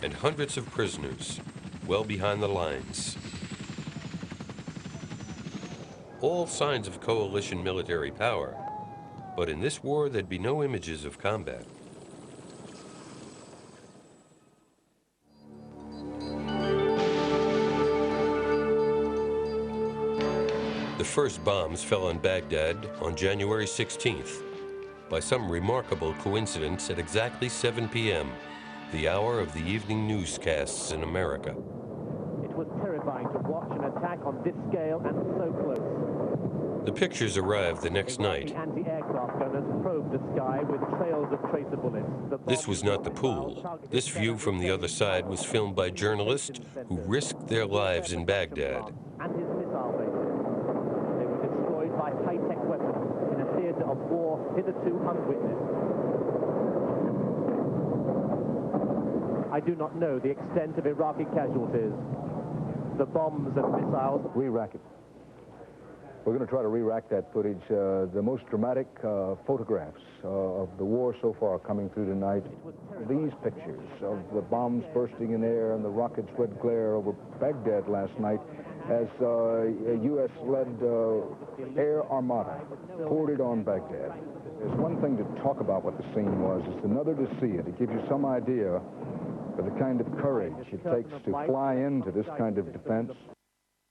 and hundreds of prisoners well behind the lines. All signs of coalition military power, but in this war there'd be no images of combat. The first bombs fell on Baghdad on January 16th. By some remarkable coincidence at exactly 7 p.m., the hour of the evening newscasts in America. It was terrifying to watch an attack on this scale and so close. The pictures arrived the next night. Anti-aircraft gunners probed the sky with trails of tracer bullets. This was not the pool. This view from the other side was filmed by journalists who risked their lives in Baghdad. And his missile bases. They were destroyed by high-tech weapons in a theater of war hitherto unwitnessed. I do not know the extent of Iraqi casualties. The bombs and missiles... Re-rack it. We're going to try to re-rack that footage. The most dramatic photographs of the war so far coming through tonight. These pictures of the bombs bursting in air and the rockets' red glare over Baghdad last night as a U.S.-led air armada poured it on Baghdad. There's one thing to talk about what the scene was. It's another to see it. It gives you some idea of the kind of courage it takes to fly into this kind of defense.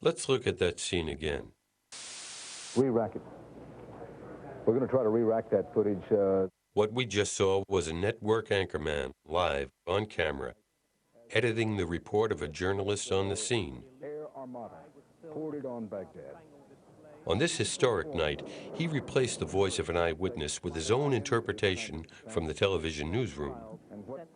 Let's look at that scene again. Re-rack it. We're going to try to re-rack that footage. What we just saw was a network anchorman, live, on camera, editing the report of a journalist on the scene. Air armada poured it on Baghdad. On this historic night, he replaced the voice of an eyewitness with his own interpretation from the television newsroom. And what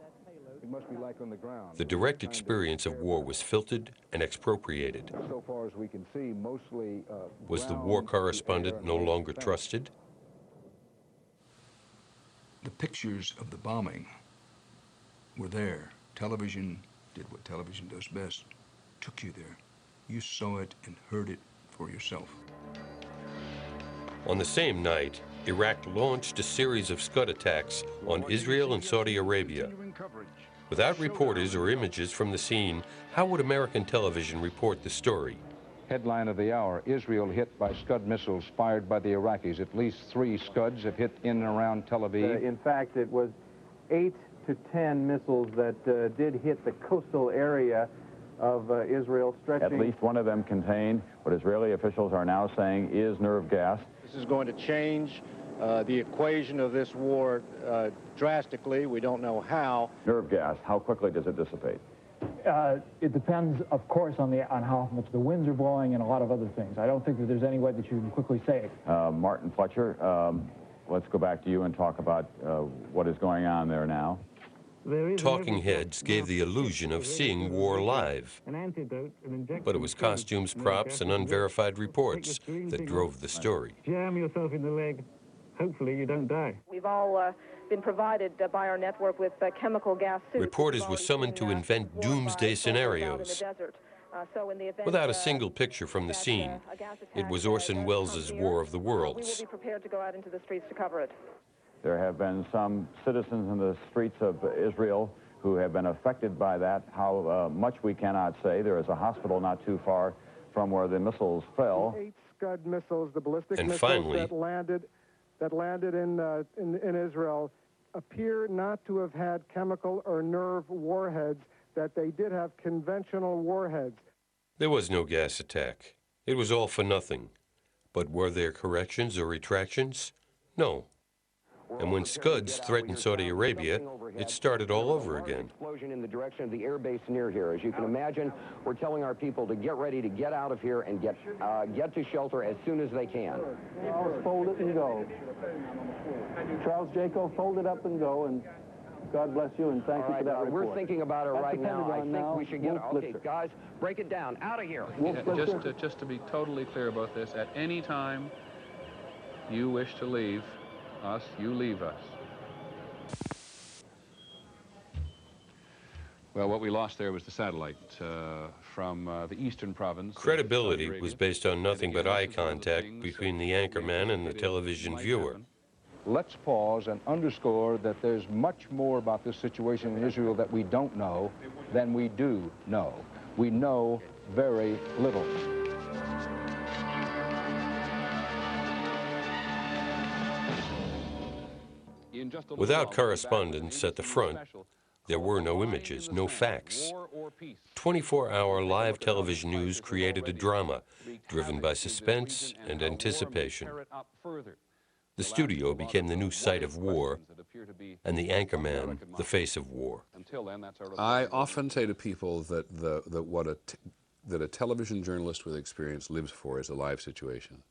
it must be like on the ground. The direct experience of war was filtered and expropriated. So far as we can see, mostly Was the war correspondent no longer trusted? The pictures of the bombing were there. Television did what television does best, took you there. You saw it and heard it for yourself. On the same night, Iraq launched a series of Scud attacks on Israel and Saudi Arabia. Without reporters or images from the scene, how would American television report the story? Headline of the hour, Israel hit by Scud missiles fired by the Iraqis. At least 3 Scuds have hit in and around Tel Aviv. In fact, it was 8 to 10 missiles that did hit the coastal area of Israel, stretching... At least one of them contained what Israeli officials are now saying is nerve gas. This is going to change the equation of this war drastically. We don't know how. Nerve gas, how quickly does it dissipate? It depends, of course, on how much the winds are blowing and a lot of other things. I don't think that there's any way that you can quickly say it. Martin Fletcher, let's go back to you and talk about what is going on there now. Talking heads gave the illusion of seeing war live, but it was costumes, props, and unverified reports that drove the story. Jam yourself in the leg. Hopefully you don't die. We've all been provided by our network with chemical gas suits. Reporters were summoned to invent doomsday scenarios. Without a single picture from the scene, it was Orson Welles' War of the Worlds. We will be prepared to go out into the streets to cover it. There have been some citizens in the streets of Israel who have been affected by that. How much we cannot say. There is a hospital not too far from where the missiles fell. 8 Scud missiles, the ballistic and missiles finally, that landed in Israel appear not to have had chemical or nerve warheads, that they did have conventional warheads. There was no gas attack. It was all for nothing. But were there corrections or retractions? No. And when Scuds threatened Saudi Arabia, it started all over again. Explosion in the direction of the air base near here. As you can imagine, we're telling our people to get ready to get out of here and get to shelter as soon as they can. Fold it and go. Charles Jaco, fold it up and go, and God bless you, and thank you for that report. We're thinking about it right now. I think we should get... Okay, guys, break it down. Out of here. Just to be totally clear about this, at any time you wish to leave us, you leave us. Well, what we lost there was the satellite from the eastern province. Credibility was based on nothing but eye contact between the anchorman and the television viewer. Let's pause and underscore that there's much more about this situation in Israel that we don't know than we do know. We know very little. Without correspondents at the front, There were no images, no facts. 24-hour live television news created a drama driven by suspense and anticipation. The studio became the new site of war, and the anchorman the face of war. I often say to people that that a television journalist with experience lives for is a live situation,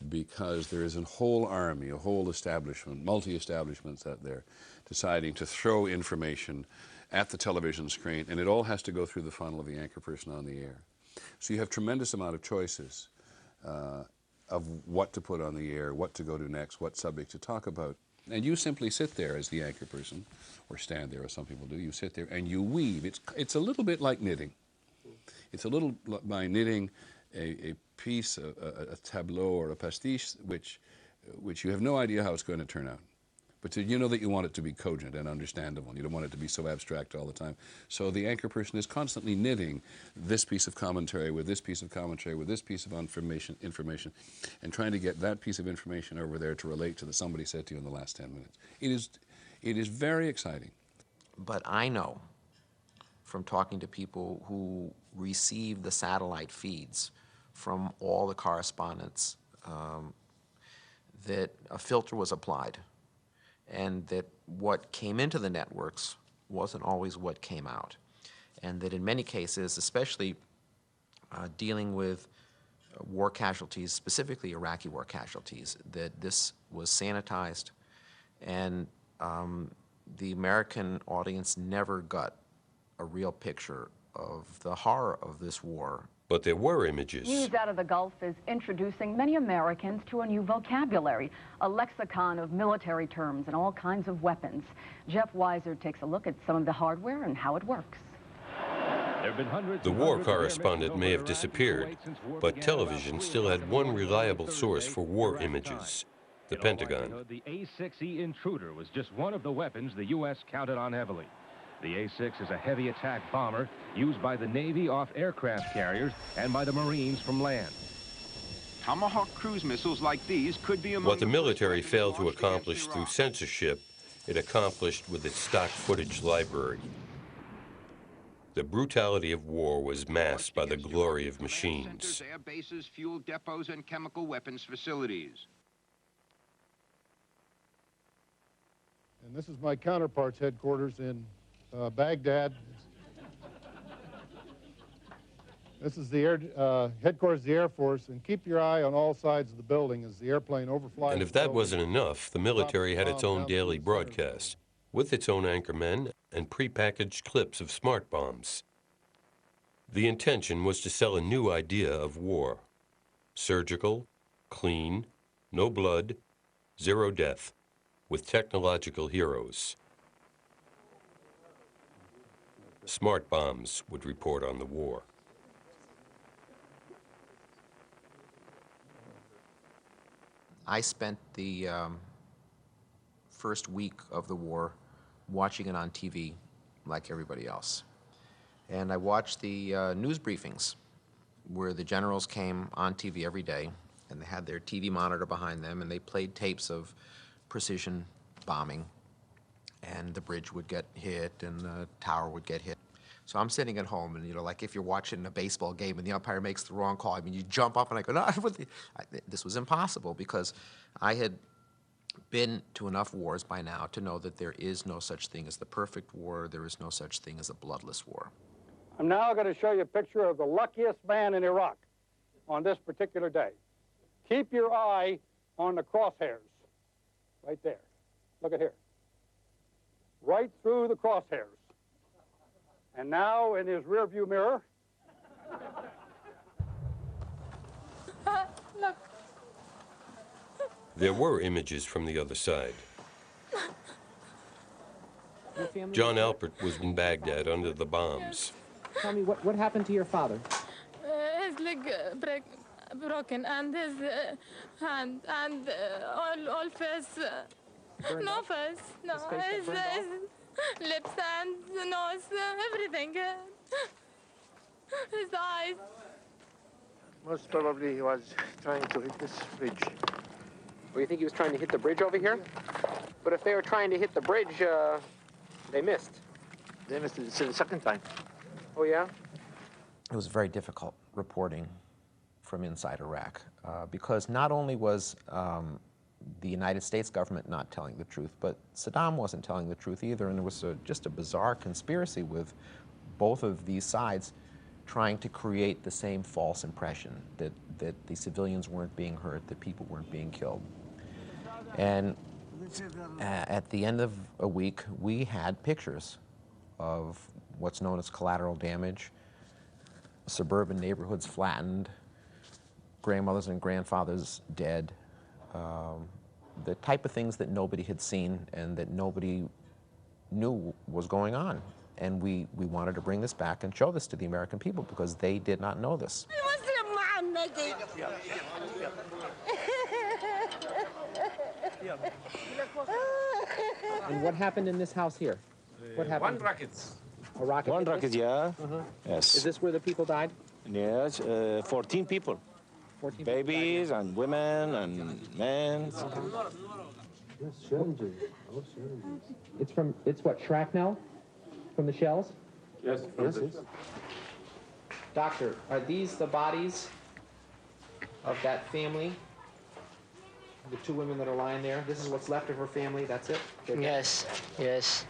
because there is a whole army, a whole establishment, multi-establishments out there deciding to throw information at the television screen, and it all has to go through the funnel of the anchor person on the air. So you have tremendous amount of choices of what to put on the air, what to go to next, what subject to talk about. And you simply sit there as the anchor person, or stand there, as some people do. You sit there and you weave. It's a little bit like knitting. It's a little by knitting a piece, a tableau or a pastiche, which you have no idea how it's going to turn out. But you know that you want it to be cogent and understandable. You don't want it to be so abstract all the time. So the anchor person is constantly knitting this piece of commentary with this piece of commentary with this piece of information, and trying to get that piece of information over there to relate to the somebody said to you in the last 10 minutes. It is very exciting. But I know from talking to people who receive the satellite feeds from all the correspondents that a filter was applied, and that what came into the networks wasn't always what came out. And that in many cases, especially dealing with war casualties, specifically Iraqi war casualties, that this was sanitized, and the American audience never got a real picture of the horror of this war. But there were images. News out of the Gulf is introducing many Americans to a new vocabulary, a lexicon of military terms and all kinds of weapons. Jeff Weiser takes a look at some of the hardware and how it works. The war correspondent may have disappeared, but television still had one reliable source for war images: the Pentagon. The A-6E Intruder was just one of the weapons the U.S. counted on heavily. The A-6 is a heavy attack bomber used by the Navy off aircraft carriers and by the Marines from land. Tomahawk cruise missiles like these could be among What the military failed to accomplish through censorship, it accomplished with its stock footage library. The brutality of war was masked by the glory of machines. Air bases, fuel depots, and chemical weapons facilities. And this is my counterpart's headquarters in Baghdad. This is the headquarters of the Air Force, and keep your eye on all sides of the building as the airplane overflies. And if that wasn't enough, the military had its own daily broadcast, with its own anchormen and prepackaged clips of smart bombs. The intention was to sell a new idea of war: surgical, clean, no blood, zero death, with technological heroes. Smart bombs would report on the war. I spent the first week of the war watching it on TV like everybody else. And I watched the news briefings where the generals came on TV every day, and they had their TV monitor behind them, and they played tapes of precision bombing, and the bridge would get hit and the tower would get hit. So I'm sitting at home, and, you know, like if you're watching a baseball game and the umpire makes the wrong call, I mean, you jump up and I go, no, this was impossible, because I had been to enough wars by now to know that there is no such thing as the perfect war. There is no such thing as a bloodless war. I'm now going to show you a picture of the luckiest man in Iraq on this particular day. Keep your eye on the crosshairs, right there. Look at here. Right through the crosshairs. And now in his rearview mirror. Look. There were images from the other side. John Alpert was in Baghdad under the bombs. Tell me, what happened to your father? His leg broken, and his hand, and all face. No face, no. His lips and nose, everything. His eyes. Most probably he was trying to hit this bridge. Well, you think he was trying to hit the bridge over here? But if they were trying to hit the bridge, they missed. Then it's the second time. Oh, yeah? It was very difficult reporting from inside Iraq because not only was the United States government not telling the truth, but Saddam wasn't telling the truth either, and there was just a bizarre conspiracy with both of these sides trying to create the same false impression that the civilians weren't being hurt, that people weren't being killed. And at the end of a week, we had pictures of what's known as collateral damage, suburban neighborhoods flattened, grandmothers and grandfathers dead, the type of things that nobody had seen and that nobody knew was going on. And we wanted to bring this back and show this to the American people because they did not know this. And what happened in this house here? What happened? One rocket. A rocket? One rocket, yeah. Yes. Is this where the people died? Yes, 14 people. 14 babies and women and men. It's what, shrapnel from the shells? Yes. Doctor, are these the bodies of that family? The two women that are lying there? This is what's left of her family, that's it? Yes, yes.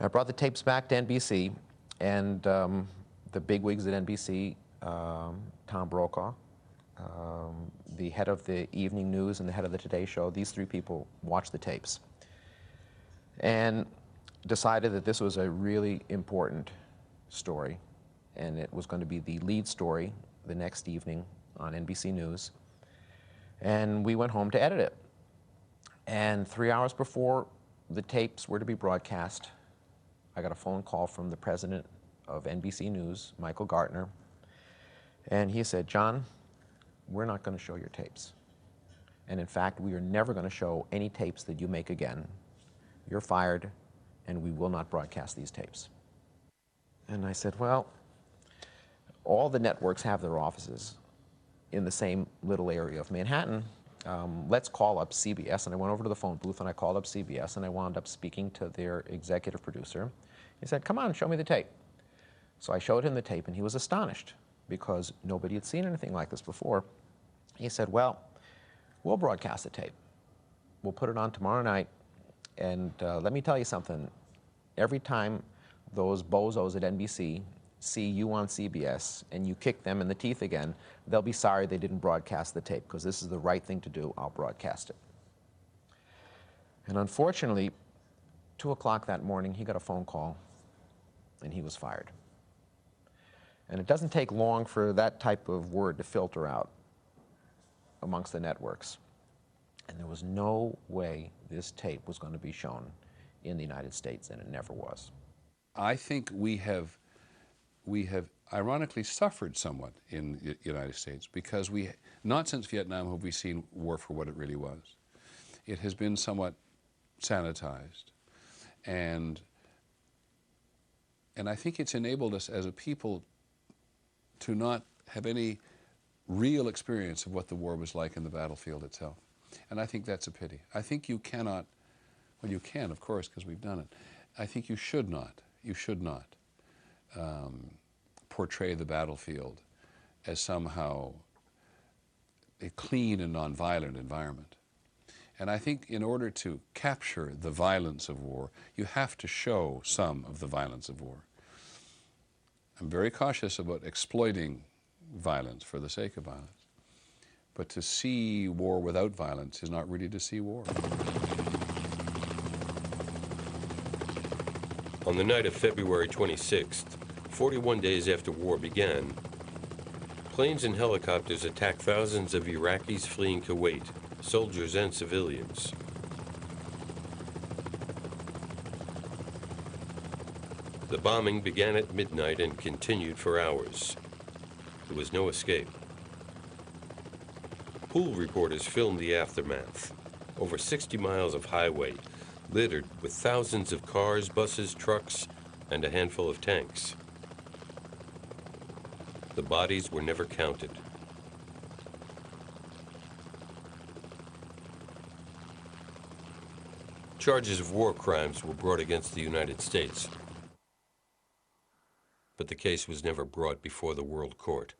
I brought the tapes back to NBC, and the bigwigs at NBC, Tom Brokaw, the head of the evening news and the head of the Today Show, these three people watched the tapes and decided that this was a really important story, and it was going to be the lead story the next evening on NBC News. And we went home to edit it. And 3 hours before the tapes were to be broadcast, I got a phone call from the president of NBC News, Michael Gartner, and he said, "John, we're not going to show your tapes. And in fact, we are never going to show any tapes that you make again. You're fired, and we will not broadcast these tapes." And I said, well, all the networks have their offices in the same little area of Manhattan. Let's call up CBS. And I went over to the phone booth, and I called up CBS, and I wound up speaking to their executive producer. He said, "Come on, show me the tape." So I showed him the tape, and he was astonished because nobody had seen anything like this before. He said, "Well, we'll broadcast the tape. We'll put it on tomorrow night, and let me tell you something. Every time those bozos at NBC see you on CBS and you kick them in the teeth again, they'll be sorry they didn't broadcast the tape because this is the right thing to do. I'll broadcast it." And unfortunately, 2 o'clock that morning, he got a phone call, and he was fired. And it doesn't take long for that type of word to filter out amongst the networks. And there was no way this tape was going to be shown in the United States, and it never was. I think we have ironically suffered somewhat in the United States because not since Vietnam have we seen war for what it really was. It has been somewhat sanitized, and I think it's enabled us as a people to not have any real experience of what the war was like in the battlefield itself. And I think that's a pity. I think you cannot, well, you can, of course, because we've done it. I think you should not portray the battlefield as somehow a clean and nonviolent environment. And I think in order to capture the violence of war, you have to show some of the violence of war. I'm very cautious about exploiting violence for the sake of violence. But to see war without violence is not really to see war. On the night of February 26th, 41 days after war began, planes and helicopters attacked thousands of Iraqis fleeing Kuwait, soldiers and civilians. The bombing began at midnight and continued for hours. There was no escape. Pool reporters filmed the aftermath. Over 60 miles of highway, littered with thousands of cars, buses, trucks, and a handful of tanks. The bodies were never counted. Charges of war crimes were brought against the United States. but the case was never brought before the World Court.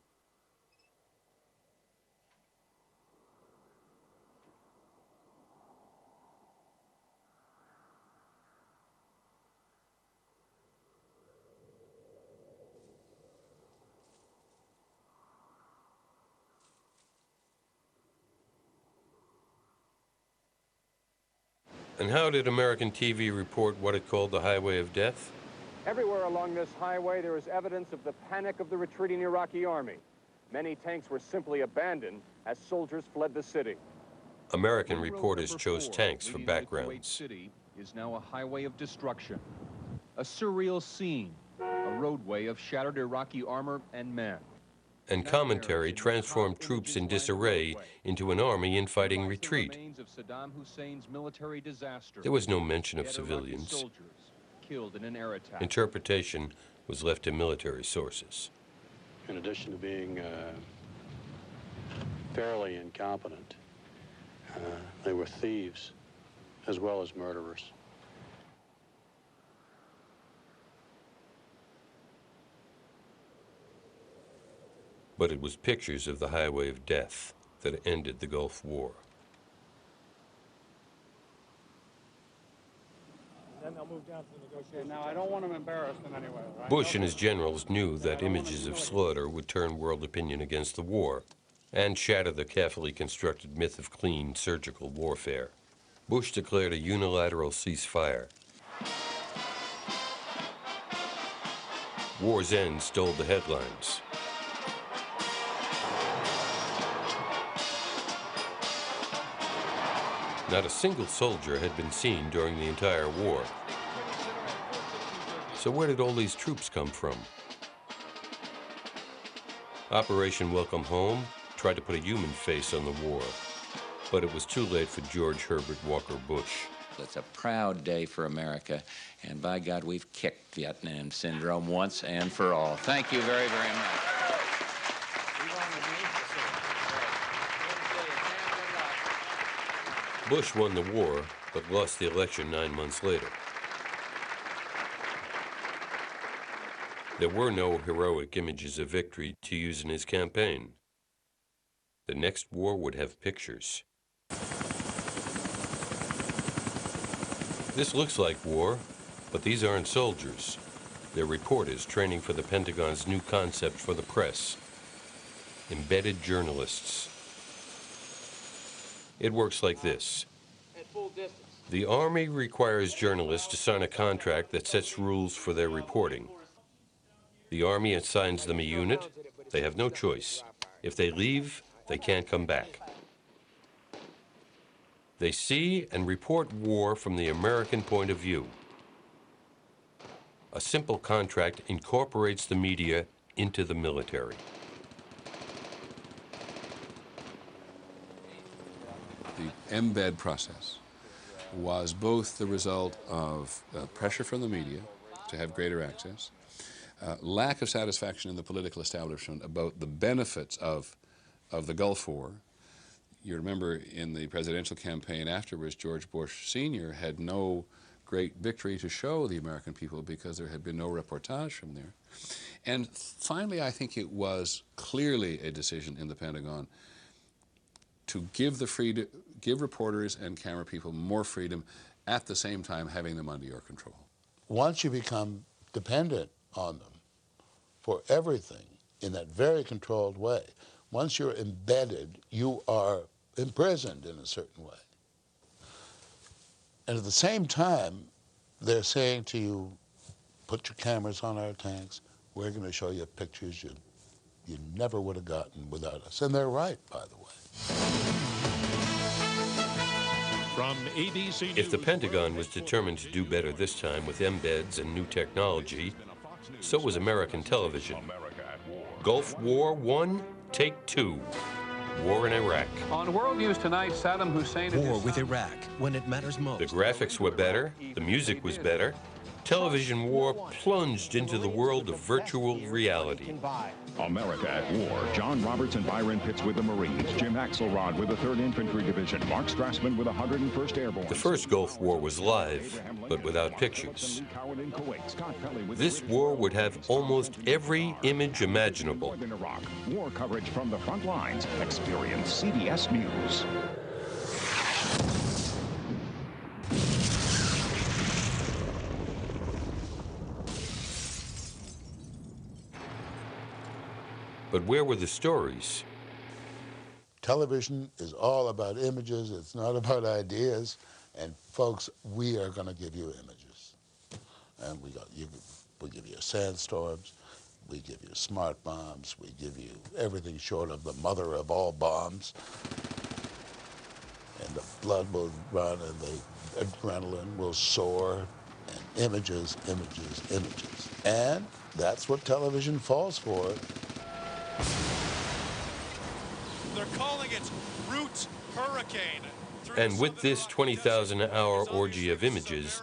And how did American TV report what it called the Highway of Death? Everywhere along this highway, there is evidence of the panic of the retreating Iraqi army. Many tanks were simply abandoned as soldiers fled the city. American reporters chose tanks for backgrounds. City is now a highway of destruction, a surreal scene, a roadway of shattered Iraqi armor and men. And commentary transformed troops in disarray into an army in fighting retreat. There was no mention of civilians. Interpretation was left to military sources. In addition to being fairly incompetent, they were thieves as well as murderers. But it was pictures of the Highway of Death that ended the Gulf War. Then they'll move down to the negotiation. Now, I don't want them embarrassed in any way, right? Bush and his generals knew that images of slaughter would turn world opinion against the war and shatter the carefully constructed myth of clean surgical warfare. Bush declared a unilateral ceasefire. War's end stole the headlines. Not a single soldier had been seen during the entire war. So where did all these troops come from? Operation Welcome Home tried to put a human face on the war, but it was too late for George Herbert Walker Bush. It's a proud day for America, and by God, we've kicked Vietnam syndrome once and for all. Thank you very, very much. Bush won the war, but lost the election 9 months later. There were no heroic images of victory to use in his campaign. The next war would have pictures. This looks like war, but these aren't soldiers. They're reporters training for the Pentagon's new concept for the press: embedded journalists. It works like this. The Army requires journalists to sign a contract that sets rules for their reporting. The Army assigns them a unit. They have no choice. If they leave, they can't come back. They see and report war from the American point of view. A simple contract incorporates the media into the military. The embed process was both the result of pressure from the media to have greater access, lack of satisfaction in the political establishment about the benefits of the Gulf War. You remember in the presidential campaign afterwards, George Bush Sr. had no great victory to show the American people because there had been no reportage from there. And finally, I think it was clearly a decision in the Pentagon to give reporters and camera people more freedom, at the same time having them under your control. Once you become dependent on them for everything in that very controlled way, once you're embedded, you are imprisoned in a certain way. And at the same time, they're saying to you, put your cameras on our tanks, we're going to show you pictures you never would have gotten without us. And they're right, by the way. From ABC If the Pentagon was determined to do better this time with embeds and new technology, so was American television. Gulf War I, Take 2. War in Iraq. On World News Tonight, Saddam Hussein... War with Iraq, when it matters most. The graphics were better, the music was better, television war plunged into the world of virtual reality. America at War. John Roberts and Byron Pitts with the Marines. Jim Axelrod with the 3rd Infantry Division. Mark Strassman with the 101st Airborne. The first Gulf War was live, but without pictures. This war would have almost every image imaginable. War coverage from the front lines. Experience CBS News. But where were the stories? Television is all about images. It's not about ideas. And folks, we are going to give you images. And we give you sandstorms. We give you smart bombs. We give you everything short of the mother of all bombs. And the blood will run and the adrenaline will soar. And images, images, images. And that's what television falls for. They're calling it Root Hurricane. And with this 20,000-hour orgy of images,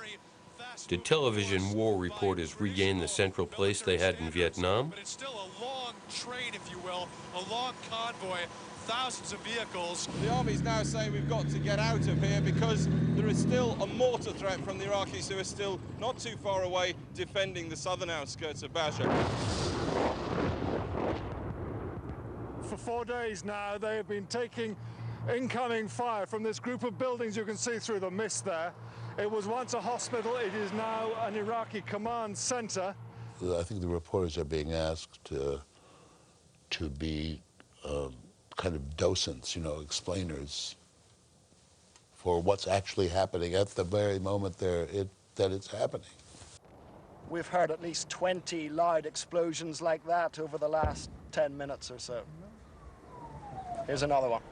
did television war reporters regain the central place they had in Vietnam? But it's still a long train, if you will, a long convoy, thousands of vehicles. The army's now saying we've got to get out of here because there is still a mortar threat from the Iraqis who are still not too far away defending the southern outskirts of Basra. For 4 days now, they have been taking incoming fire from this group of buildings you can see through the mist there. It was once a hospital. It is now an Iraqi command center. I think the reporters are being asked to be kind of docents, you know, explainers for what's actually happening at the very moment that it's happening. We've heard at least 20 loud explosions like that over the last 10 minutes or so. Here's another one.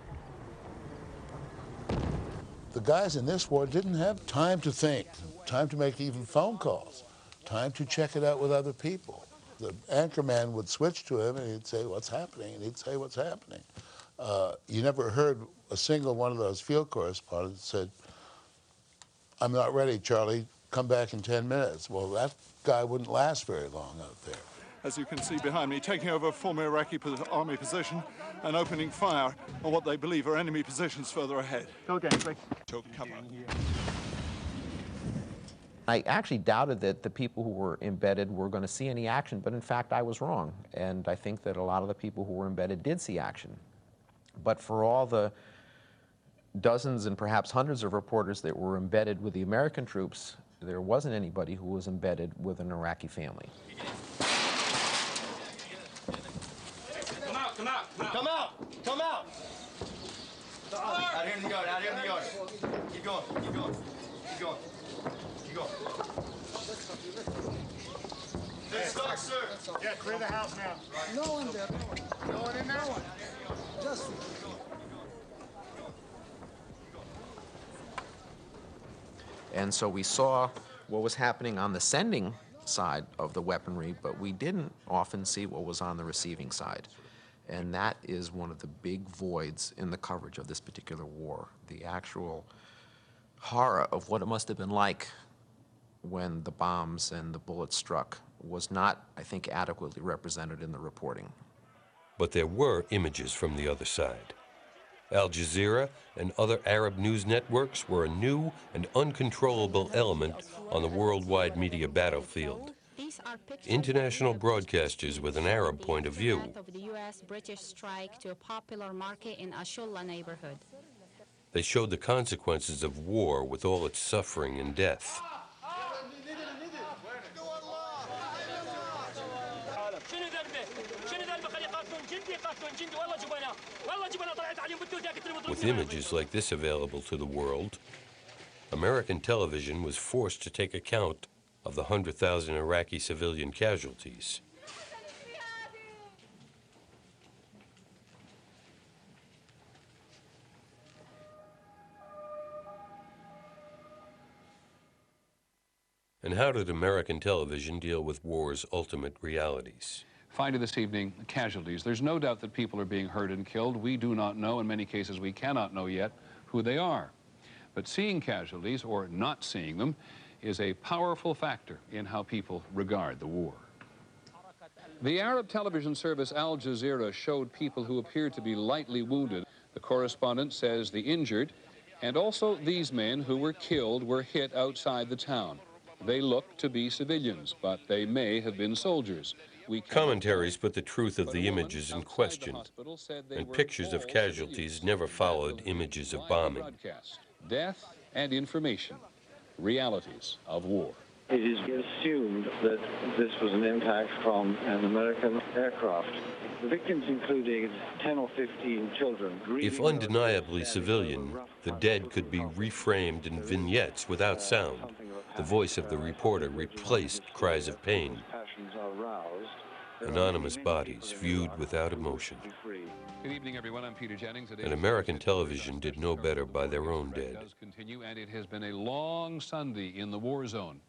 The guys in this war didn't have time to think, time to make even phone calls, time to check it out with other people. The anchorman would switch to him and he'd say, "What's happening?" And he'd say, "What's happening?" You never heard a single one of those field correspondents said, "I'm not ready, Charlie, come back in 10 minutes. Well, that guy wouldn't last very long out there. As you can see behind me, taking over a former Iraqi army position and opening fire on what they believe are enemy positions further ahead. Go again, please. Took cover. I actually doubted that the people who were embedded were going to see any action, but in fact I was wrong. And I think that a lot of the people who were embedded did see action. But for all the dozens and perhaps hundreds of reporters that were embedded with the American troops, there wasn't anybody who was embedded with an Iraqi family. Come out, come out, come out, come out! Out here in the yard, out here in the yard. Keep going, keep going, keep going, keep going. Stay stuck, sir. Yeah, clear the house now. No one there, no one. No one in there? No one. Just... And so we saw what was happening on the sending side of the weaponry, but we didn't often see what was on the receiving side. And that is one of the big voids in the coverage of this particular war. The actual horror of what it must have been like when the bombs and the bullets struck was not, I think, adequately represented in the reporting. But there were images from the other side. Al Jazeera and other Arab news networks were a new and uncontrollable element on the worldwide media battlefield. International broadcasters with an Arab point of view. Of the U.S.-British strike to a popular market in Ashulla neighborhood. They showed the consequences of war with all its suffering and death. With images like this available to the world, American television was forced to take account of the 100,000 Iraqi civilian casualties. And how did American television deal with war's ultimate realities? Finally this evening, casualties. There's no doubt that people are being hurt and killed. We do not know, in many cases we cannot know yet, who they are. But seeing casualties, or not seeing them, is a powerful factor in how people regard the war. The Arab television service Al Jazeera showed people who appeared to be lightly wounded. The correspondent says the injured and also these men who were killed were hit outside the town. They look to be civilians, but they may have been soldiers. Commentaries put the truth of the images in question, and pictures of casualties never followed images of bombing. Death and information, realities of war. It is assumed that this was an impact from an American aircraft. The victims included 10 or 15 children. If undeniably civilian, the dead could be reframed in vignettes without sound. The voice of the reporter replaced cries of pain. Anonymous bodies viewed without emotion. Good evening, everyone. I'm Peter Jennings. And American television did no better by their own dead. Continue, and it has been a long Sunday in the war zone.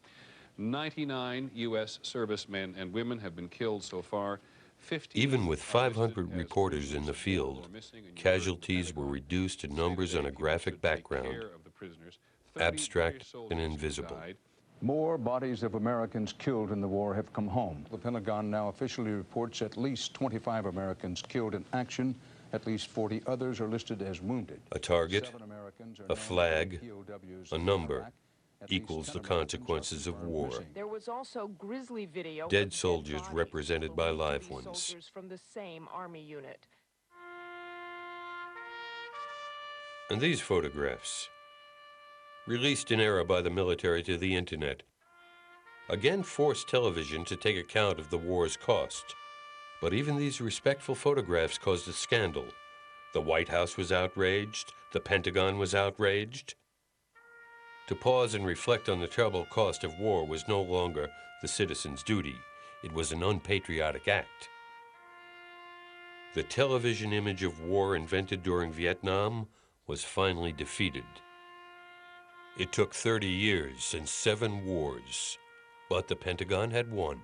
99 U.S. servicemen and women have been killed so far. Even with 500 reporters in the field, casualties were reduced to numbers on a graphic background, abstract and invisible. More bodies of Americans killed in the war have come home. The Pentagon now officially reports at least 25 Americans killed in action. At least 40 others are listed as wounded. A target, a flag, a number equals the consequences of war. There was also grisly video. Dead soldiers represented by live ones. Soldiers from the same Army unit. And these photographs, released in error by the military to the internet, again forced television to take account of the war's cost. But even these respectful photographs caused a scandal. The White House was outraged, the Pentagon was outraged. To pause and reflect on the terrible cost of war was no longer the citizen's duty. It was an unpatriotic act. The television image of war invented during Vietnam was finally defeated. It took 30 years and 7 wars, but the Pentagon had won.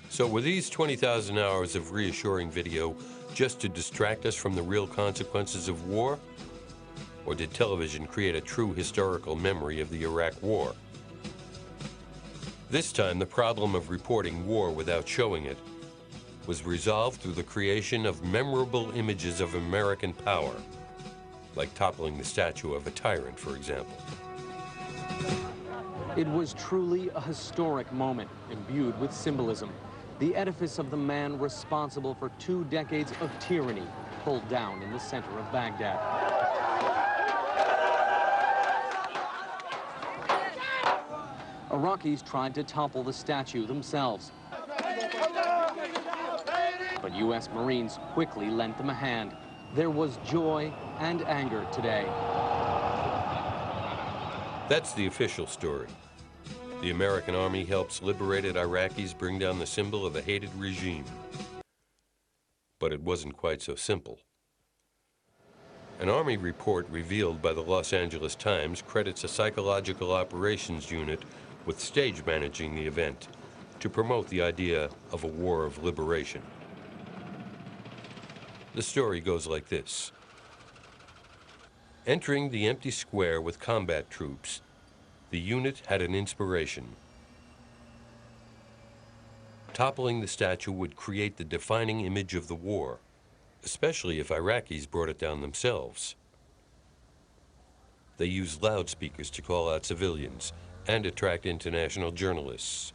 So were these 20,000 hours of reassuring video just to distract us from the real consequences of war? Or did television create a true historical memory of the Iraq War? This time, the problem of reporting war without showing it was resolved through the creation of memorable images of American power, like toppling the statue of a tyrant, for example. It was truly a historic moment, imbued with symbolism. The edifice of the man responsible for 2 decades of tyranny pulled down in the center of Baghdad. Iraqis tried to topple the statue themselves, but U.S. Marines quickly lent them a hand. There was joy and anger today. That's the official story. The American Army helps liberated Iraqis bring down the symbol of a hated regime. But it wasn't quite so simple. An Army report revealed by the Los Angeles Times credits a psychological operations unit with stage managing the event to promote the idea of a war of liberation. The story goes like this. Entering the empty square with combat troops, the unit had an inspiration. Toppling the statue would create the defining image of the war, especially if Iraqis brought it down themselves. They used loudspeakers to call out civilians and attract international journalists.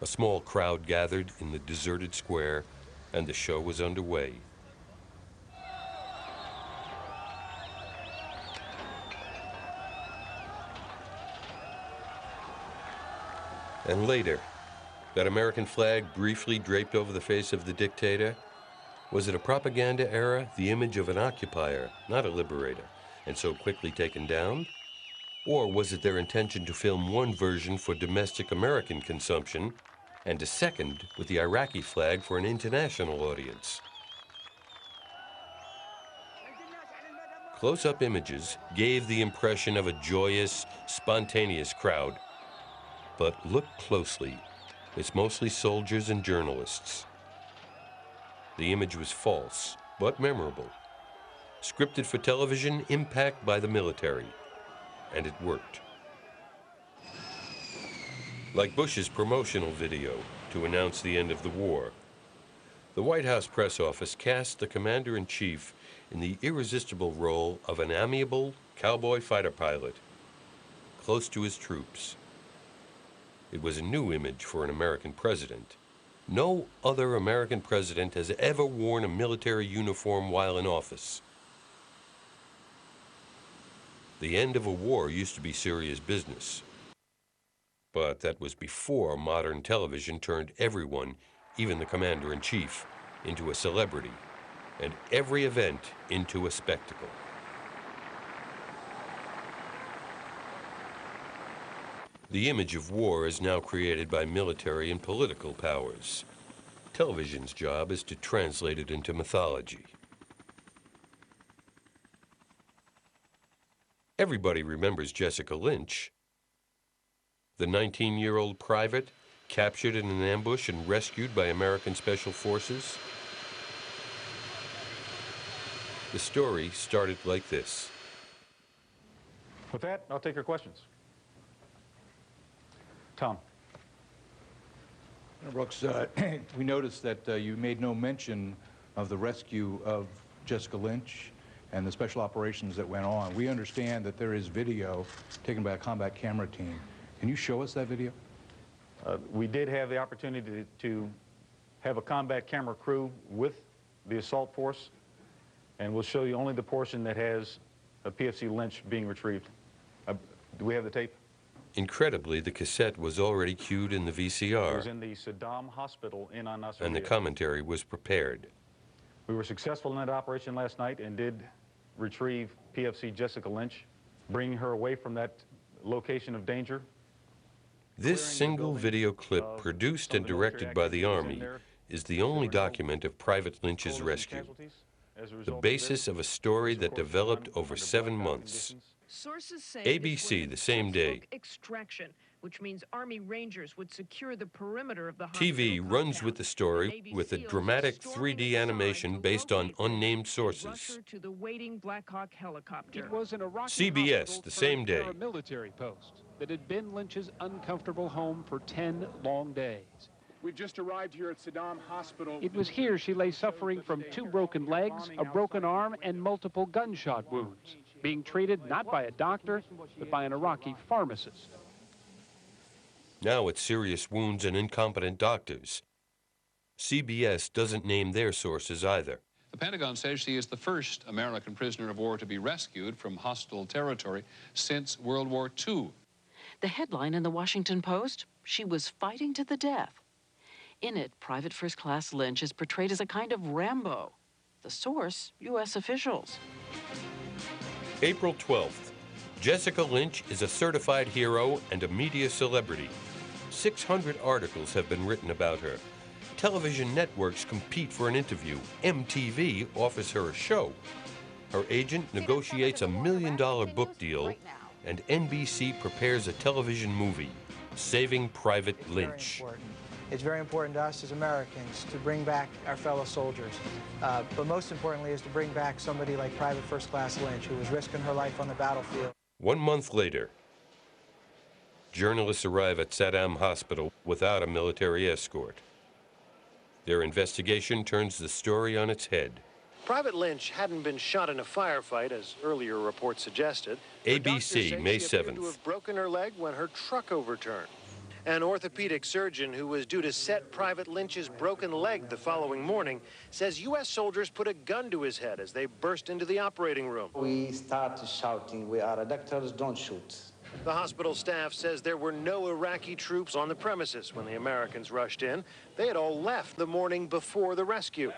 A small crowd gathered in the deserted square, and the show was underway. And later, that American flag briefly draped over the face of the dictator? Was it a propaganda era, the image of an occupier, not a liberator, and so quickly taken down? Or was it their intention to film one version for domestic American consumption and a second with the Iraqi flag for an international audience? Close-up images gave the impression of a joyous, spontaneous crowd. But look closely. It's mostly soldiers and journalists. The image was false, but memorable. Scripted for television, impact by the military. And it worked. Like Bush's promotional video to announce the end of the war, the White House press office cast the commander-in-chief in the irresistible role of an amiable cowboy fighter pilot, close to his troops. It was a new image for an American president. No other American president has ever worn a military uniform while in office. The end of a war used to be serious business. But that was before modern television turned everyone, even the commander-in-chief, into a celebrity, and every event into a spectacle. The image of war is now created by military and political powers. Television's job is to translate it into mythology. Everybody remembers Jessica Lynch, the 19-year-old private captured in an ambush and rescued by American Special Forces. The story started like this. With that, I'll take your questions. Tom. Brooks, we noticed that you made no mention of the rescue of Jessica Lynch and the special operations that went on. We understand that there is video taken by a combat camera team. Can you show us that video? We did have the opportunity to have a combat camera crew with the assault force, and we'll show you only the portion that has a PFC Lynch being retrieved. Do we have the tape? Incredibly, the cassette was already cued in the VCR. It was in the Saddam Hospital in Al-Nasir. And the commentary was prepared. We were successful in that operation last night and did retrieve PFC Jessica Lynch, bringing her away from that location of danger. This single video clip, produced and directed by the Army, is the only document of Private Lynch's rescue, the basis of a story that developed over 7 months. Sources say ABC the same day. Extraction, which means Army Rangers would secure the perimeter of the TV runs with the story with a dramatic 3D animation based on unnamed sources. To the waiting Black Hawk helicopter. It was an Iraqi CBS the same day. Military post that had been Lynch's uncomfortable home for 10 long days. We've just arrived here at Saddam Hospital. It was here she lay suffering from 2 broken legs, a broken arm, and multiple gunshot wounds, being treated not by a doctor, but by an Iraqi pharmacist. Now it's serious wounds and incompetent doctors. CBS doesn't name their sources either. The Pentagon says she is the first American prisoner of war to be rescued from hostile territory since World War II. The headline in the Washington Post, she was fighting to the death. In it, Private First Class Lynch is portrayed as a kind of Rambo. The source, U.S. officials. April 12th. Jessica Lynch is a certified hero and a media celebrity. 600 articles have been written about her. Television networks compete for an interview. MTV offers her a show. Her agent negotiates a $1 million book deal, and NBC prepares a television movie, Saving Private Lynch. It's very important to us as Americans to bring back our fellow soldiers. But most importantly is to bring back somebody like Private First Class Lynch, who was risking her life on the battlefield. 1 month later, journalists arrive at Saddam Hospital without a military escort. Their investigation turns the story on its head. Private Lynch hadn't been shot in a firefight, as earlier reports suggested. ABC, May 7th. She appeared to have broken her leg when her truck overturned. An orthopedic surgeon who was due to set Private Lynch's broken leg the following morning says U.S. soldiers put a gun to his head as they burst into the operating room. We started shouting, "We are doctors, don't shoot." The hospital staff says there were no Iraqi troops on the premises when the Americans rushed in. They had all left the morning before the rescue.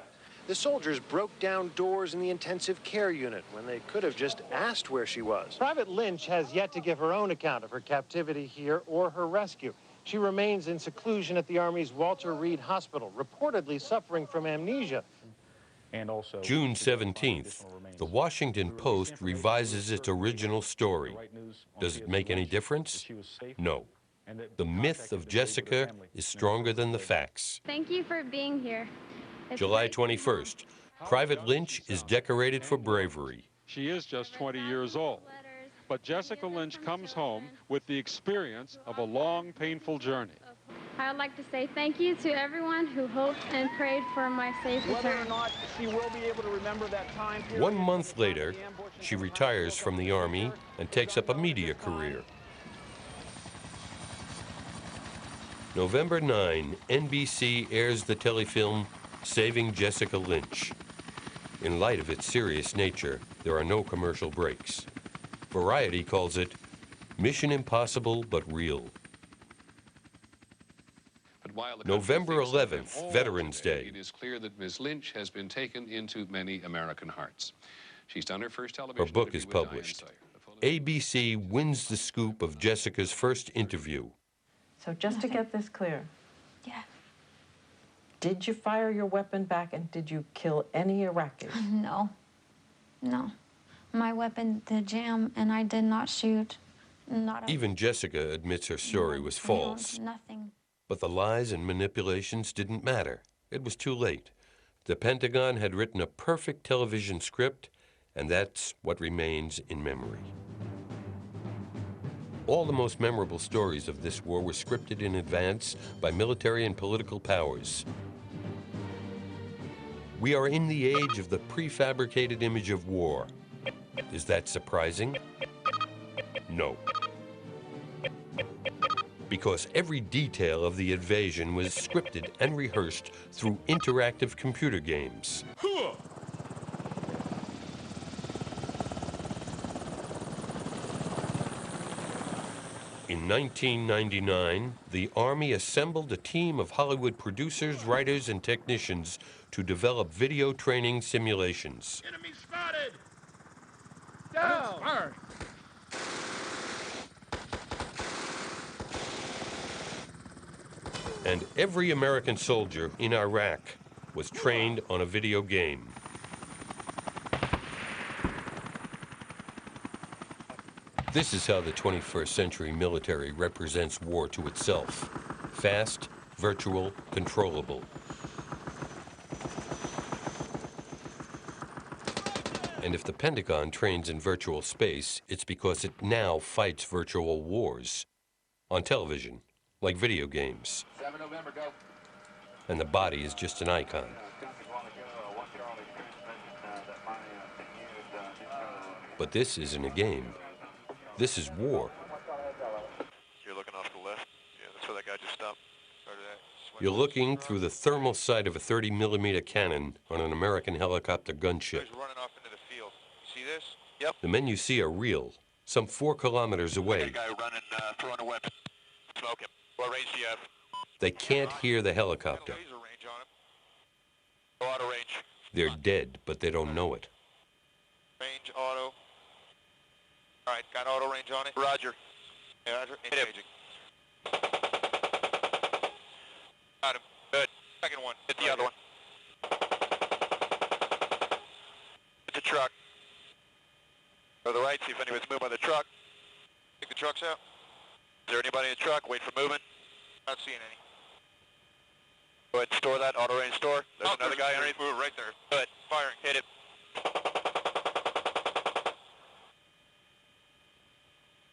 The soldiers broke down doors in the intensive care unit when they could have just asked where she was. Private Lynch has yet to give her own account of her captivity here or her rescue. She remains in seclusion at the Army's Walter Reed Hospital, reportedly suffering from amnesia. And also, June 17th, the Washington Post revises its original story. Does it make any difference? No. The myth of Jessica is stronger than the facts. Thank you for being here. July 21st, Private Lynch is decorated for bravery. She is just 20 years old. But Jessica Lynch comes home with the experience of a long, painful journey. I would like to say thank you to everyone who hoped and prayed for my safe return. Whether or not she will be able to remember that time period. 1 month later, she retires from the Army and takes up a media career. November 9, NBC airs the telefilm Saving Jessica Lynch. In light of its serious nature, there are no commercial breaks. Variety calls it Mission Impossible but Real. November 11th, Veterans Day. It is clear that Ms. Lynch has been taken into many American hearts. She's done her first television Her book is published. ABC wins the scoop of Jessica's first interview. So just to get this clear. Yeah. Did you fire your weapon back and did you kill any Iraqis? No. No. My weapon did jam and I did not shoot. Even Jessica admits her story was false. Nothing. But the lies and manipulations didn't matter. It was too late. The Pentagon had written a perfect television script, and that's what remains in memory. All the most memorable stories of this war were scripted in advance by military and political powers. We are in the age of the prefabricated image of war. Is that surprising? No. Because every detail of the invasion was scripted and rehearsed through interactive computer games. In 1999, the Army assembled a team of Hollywood producers, writers, and technicians to develop video training simulations. Enemy spotted! Down! Fire! And every American soldier in Iraq was trained on a video game. This is how the 21st century military represents war to itself. Fast, virtual, controllable. And if the Pentagon trains in virtual space, it's because it now fights virtual wars. On television, like video games. 7 November, go. And the body is just an icon. But this isn't a game. This is war. You're looking off the left. Yeah, that's where that guy just stopped. You're looking through the thermal sight of a 30mm cannon on an American helicopter gunship. He's running off into the field. See this? Yep. The men you see are real, some 4 kilometers away. That guy running, throwing a weapon. Smoke him. What range do you have? They can't hear the helicopter. Laser range on him. Go auto range. They're dead, but they don't know it. Range auto. All right, got auto range on it. Roger. Yeah, Roger. Engaging. Got him. Good. Second one. Hit the other one. It's a truck. Go to the right, see if anybody's moved by the truck. Take the trucks out. Is there anybody in the truck? Wait for movement. Not seeing any. Go ahead and store that. Auto range store. There's another guy underneath. Move right there. Good. Firing. Hit it.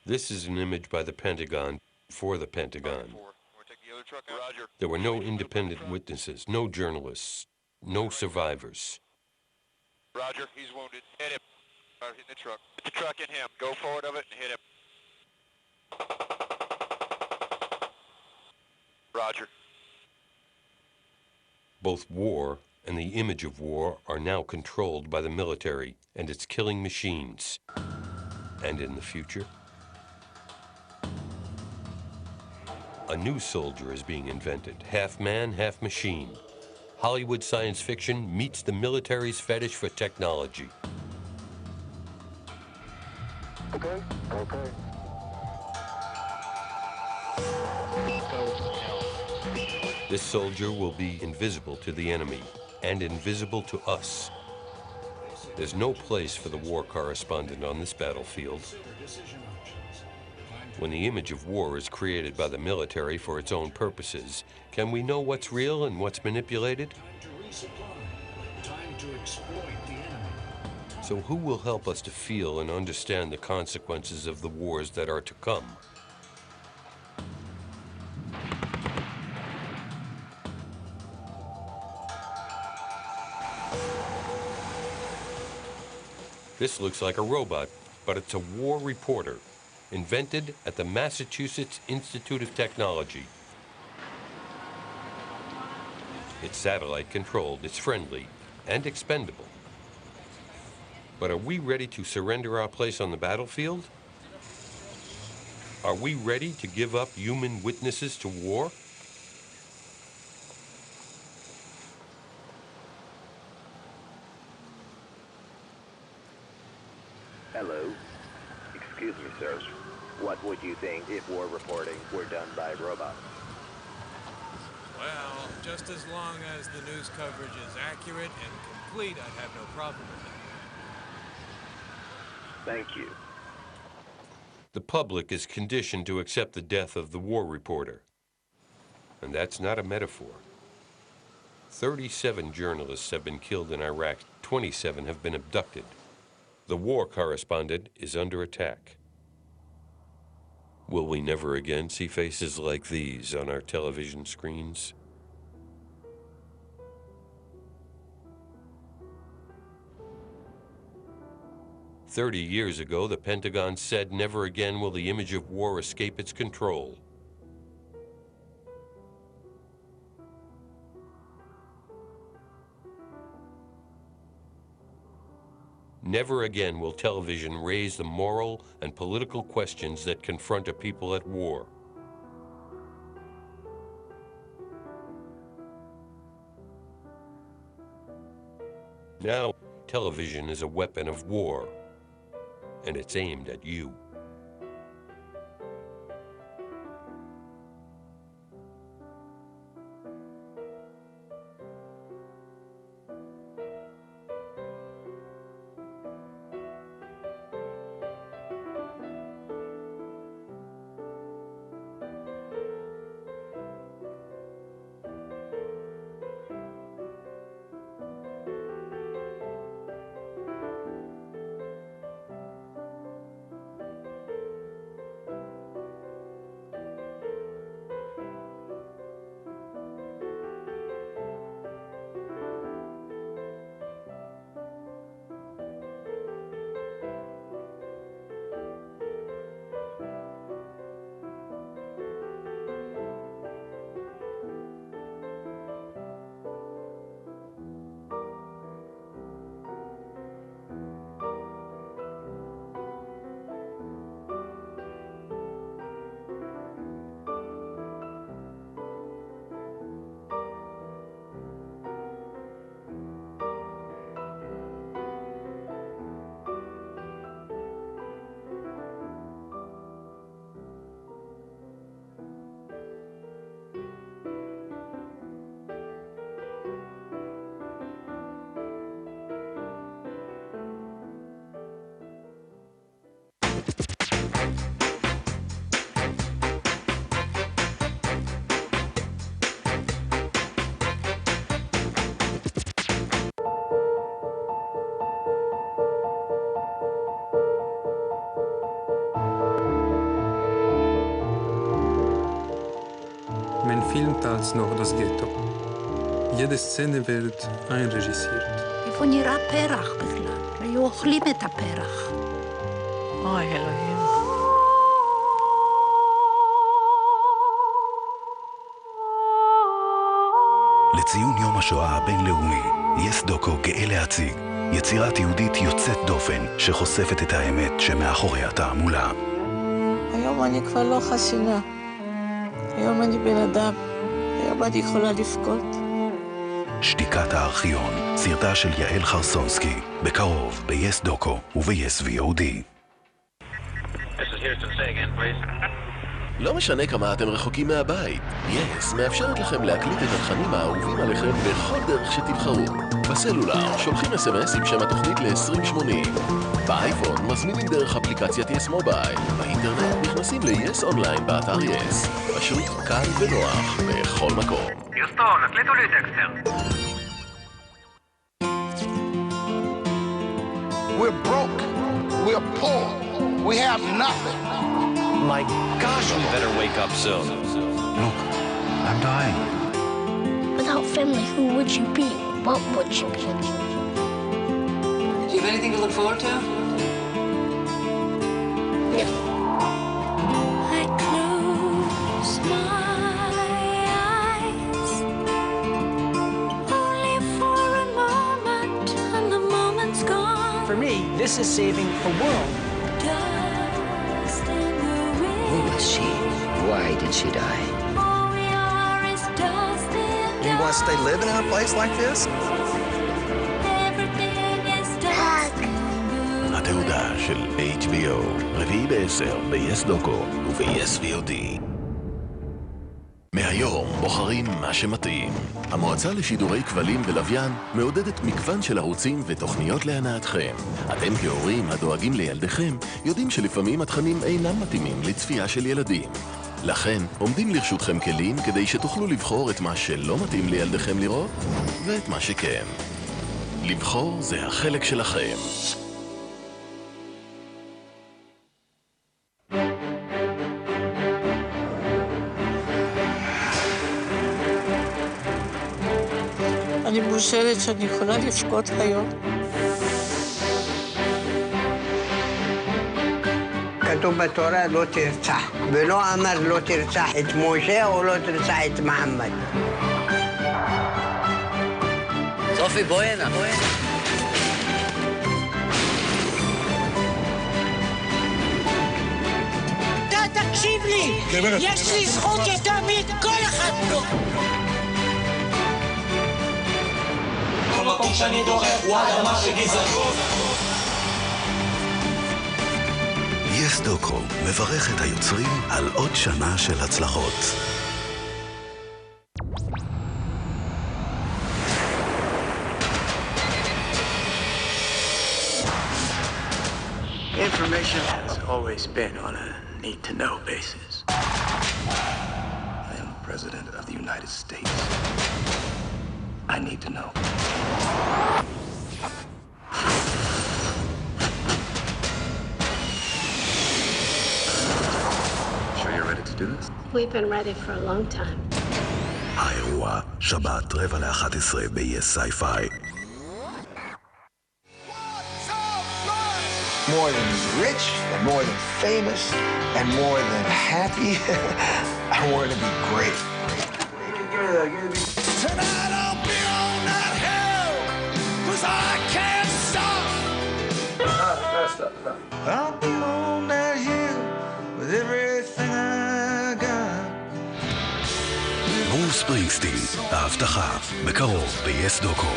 This is an image by the Pentagon for the Pentagon. Roger. There were no independent witnesses, no journalists, no survivors. Roger. He's wounded. Hit him. Hit the truck. Hit the truck in him. Go forward of it and hit him. Roger. Both war and the image of war are now controlled by the military and its killing machines. And in the future, a new soldier is being invented, half man, half machine. Hollywood science fiction meets the military's fetish for technology. Okay. This soldier will be invisible to the enemy and invisible to us. There's no place for the war correspondent on this battlefield. When the image of war is created by the military for its own purposes, can we know what's real and what's manipulated? Time to exploit the enemy. So who will help us to feel and understand the consequences of the wars that are to come? This looks like a robot, but it's a war reporter, invented at the Massachusetts Institute of Technology. It's satellite controlled, it's friendly, and expendable. But are we ready to surrender our place on the battlefield? Are we ready to give up human witnesses to war? Hello. Excuse me, sir. What would you think if war reporting were done by robots? Well, just as long as the news coverage is accurate and complete, I'd have no problem with that. Thank you. The public is conditioned to accept the death of the war reporter. And that's not a metaphor. 37 journalists have been killed in Iraq. 27 have been abducted. The war correspondent is under attack. Will we never again see faces like these on our television screens? "30 years ago, the Pentagon said never again will the image of war escape its control. Never again will television raise the moral and political questions that confront a people at war. Now, television is a weapon of war, and it's aimed at you. Mein Film tals noch das Ghetto. Jede Szene wird einregissiert. איפה נראה פרח בכלל? היו אוכלים את הפרח. אוי, אלוהים. לציון יום השואה הבינלאומי, יס דוקו גאה להציג יצירה תיעודית יוצאת דופן שחושפת את האמת שמאחורי התעמולה. היום אני כבר לא חסינה. היום אני בן אדם. היום אני יכולה לבכות. שתיקת הארכיון, סרטה של יעל חרסונסקי, בקרוב ב-YES דוקו וב-YES VOD. לא משנה כמה אתם רחוקים מהבית, YES מאפשרת לכם להקליט את התכנים האהובים עליכם בכל דרך שתבחרו. בסלולר שולחים SMS עם שם התוכנית ל-2080. באייפון מזמינים דרך אפליקציית YES מובייל. באינטרנט נכנסים ל-YES אונליין באתר YES. פשוט, קל ונוח, בכל מקום. יוסטון, הקליטו לי טקסטר. We're broke. We're poor. We have nothing. My gosh, we better wake up soon. Look, I'm dying. Without family, who would you be? What would you be? Do you have anything to look forward to? No. I close my eyes only for a moment, and the moment's gone. For me, this is saving a world. Who was she? Why did she die? You want to stay living in a place like this? התעודה של HBO, רביעי ב-10, ב-yes דוקו וב-yes VOD. מהיום בוחרים מה שמתאים. המועצה לשידורי כבלים ולוויין מעודדת מגוון של ערוצים ותוכניות להנאתכם. אתם כהורים הדואגים לילדיכם יודעים שלפעמים התכנים אינם מתאימים לצפייה של ילדים. לכן עומדים לרשותכם כלים כדי שתוכלו לבחור את מה שלא מתאים לילדיכם לראות ואת מה שכן. לבחור זה החלק שלכם. אני מאושרת שאני יכולה לבכות היום. כתוב בתורה לא תרצח, ולא אמר לא תרצח את משה או לא תרצח את מוחמד. סופי, בואי הנה. תקשיב לי, יש לי זכות יותר מכל אחד פה. כל מקום שאני דורך הוא אדמה של גזענות. יס דוקו מברך את היוצרים על עוד שנה של הצלחות. Information has always been on a need-to-know basis. I am the President of the United States. I need to know. Sure you're ready to do this? We've been ready for a long time. האירוע, שבת 10:45 ב-yes sci-fi. More than rich, and more than famous, and more than happy. I want to be great. Tonight I'll be on that hill, 'cause I can't stop. I'll be on that hill with everything I got. ברוס ספרינגסטין, ההבטחה, בקרוב ב-yes דוקו.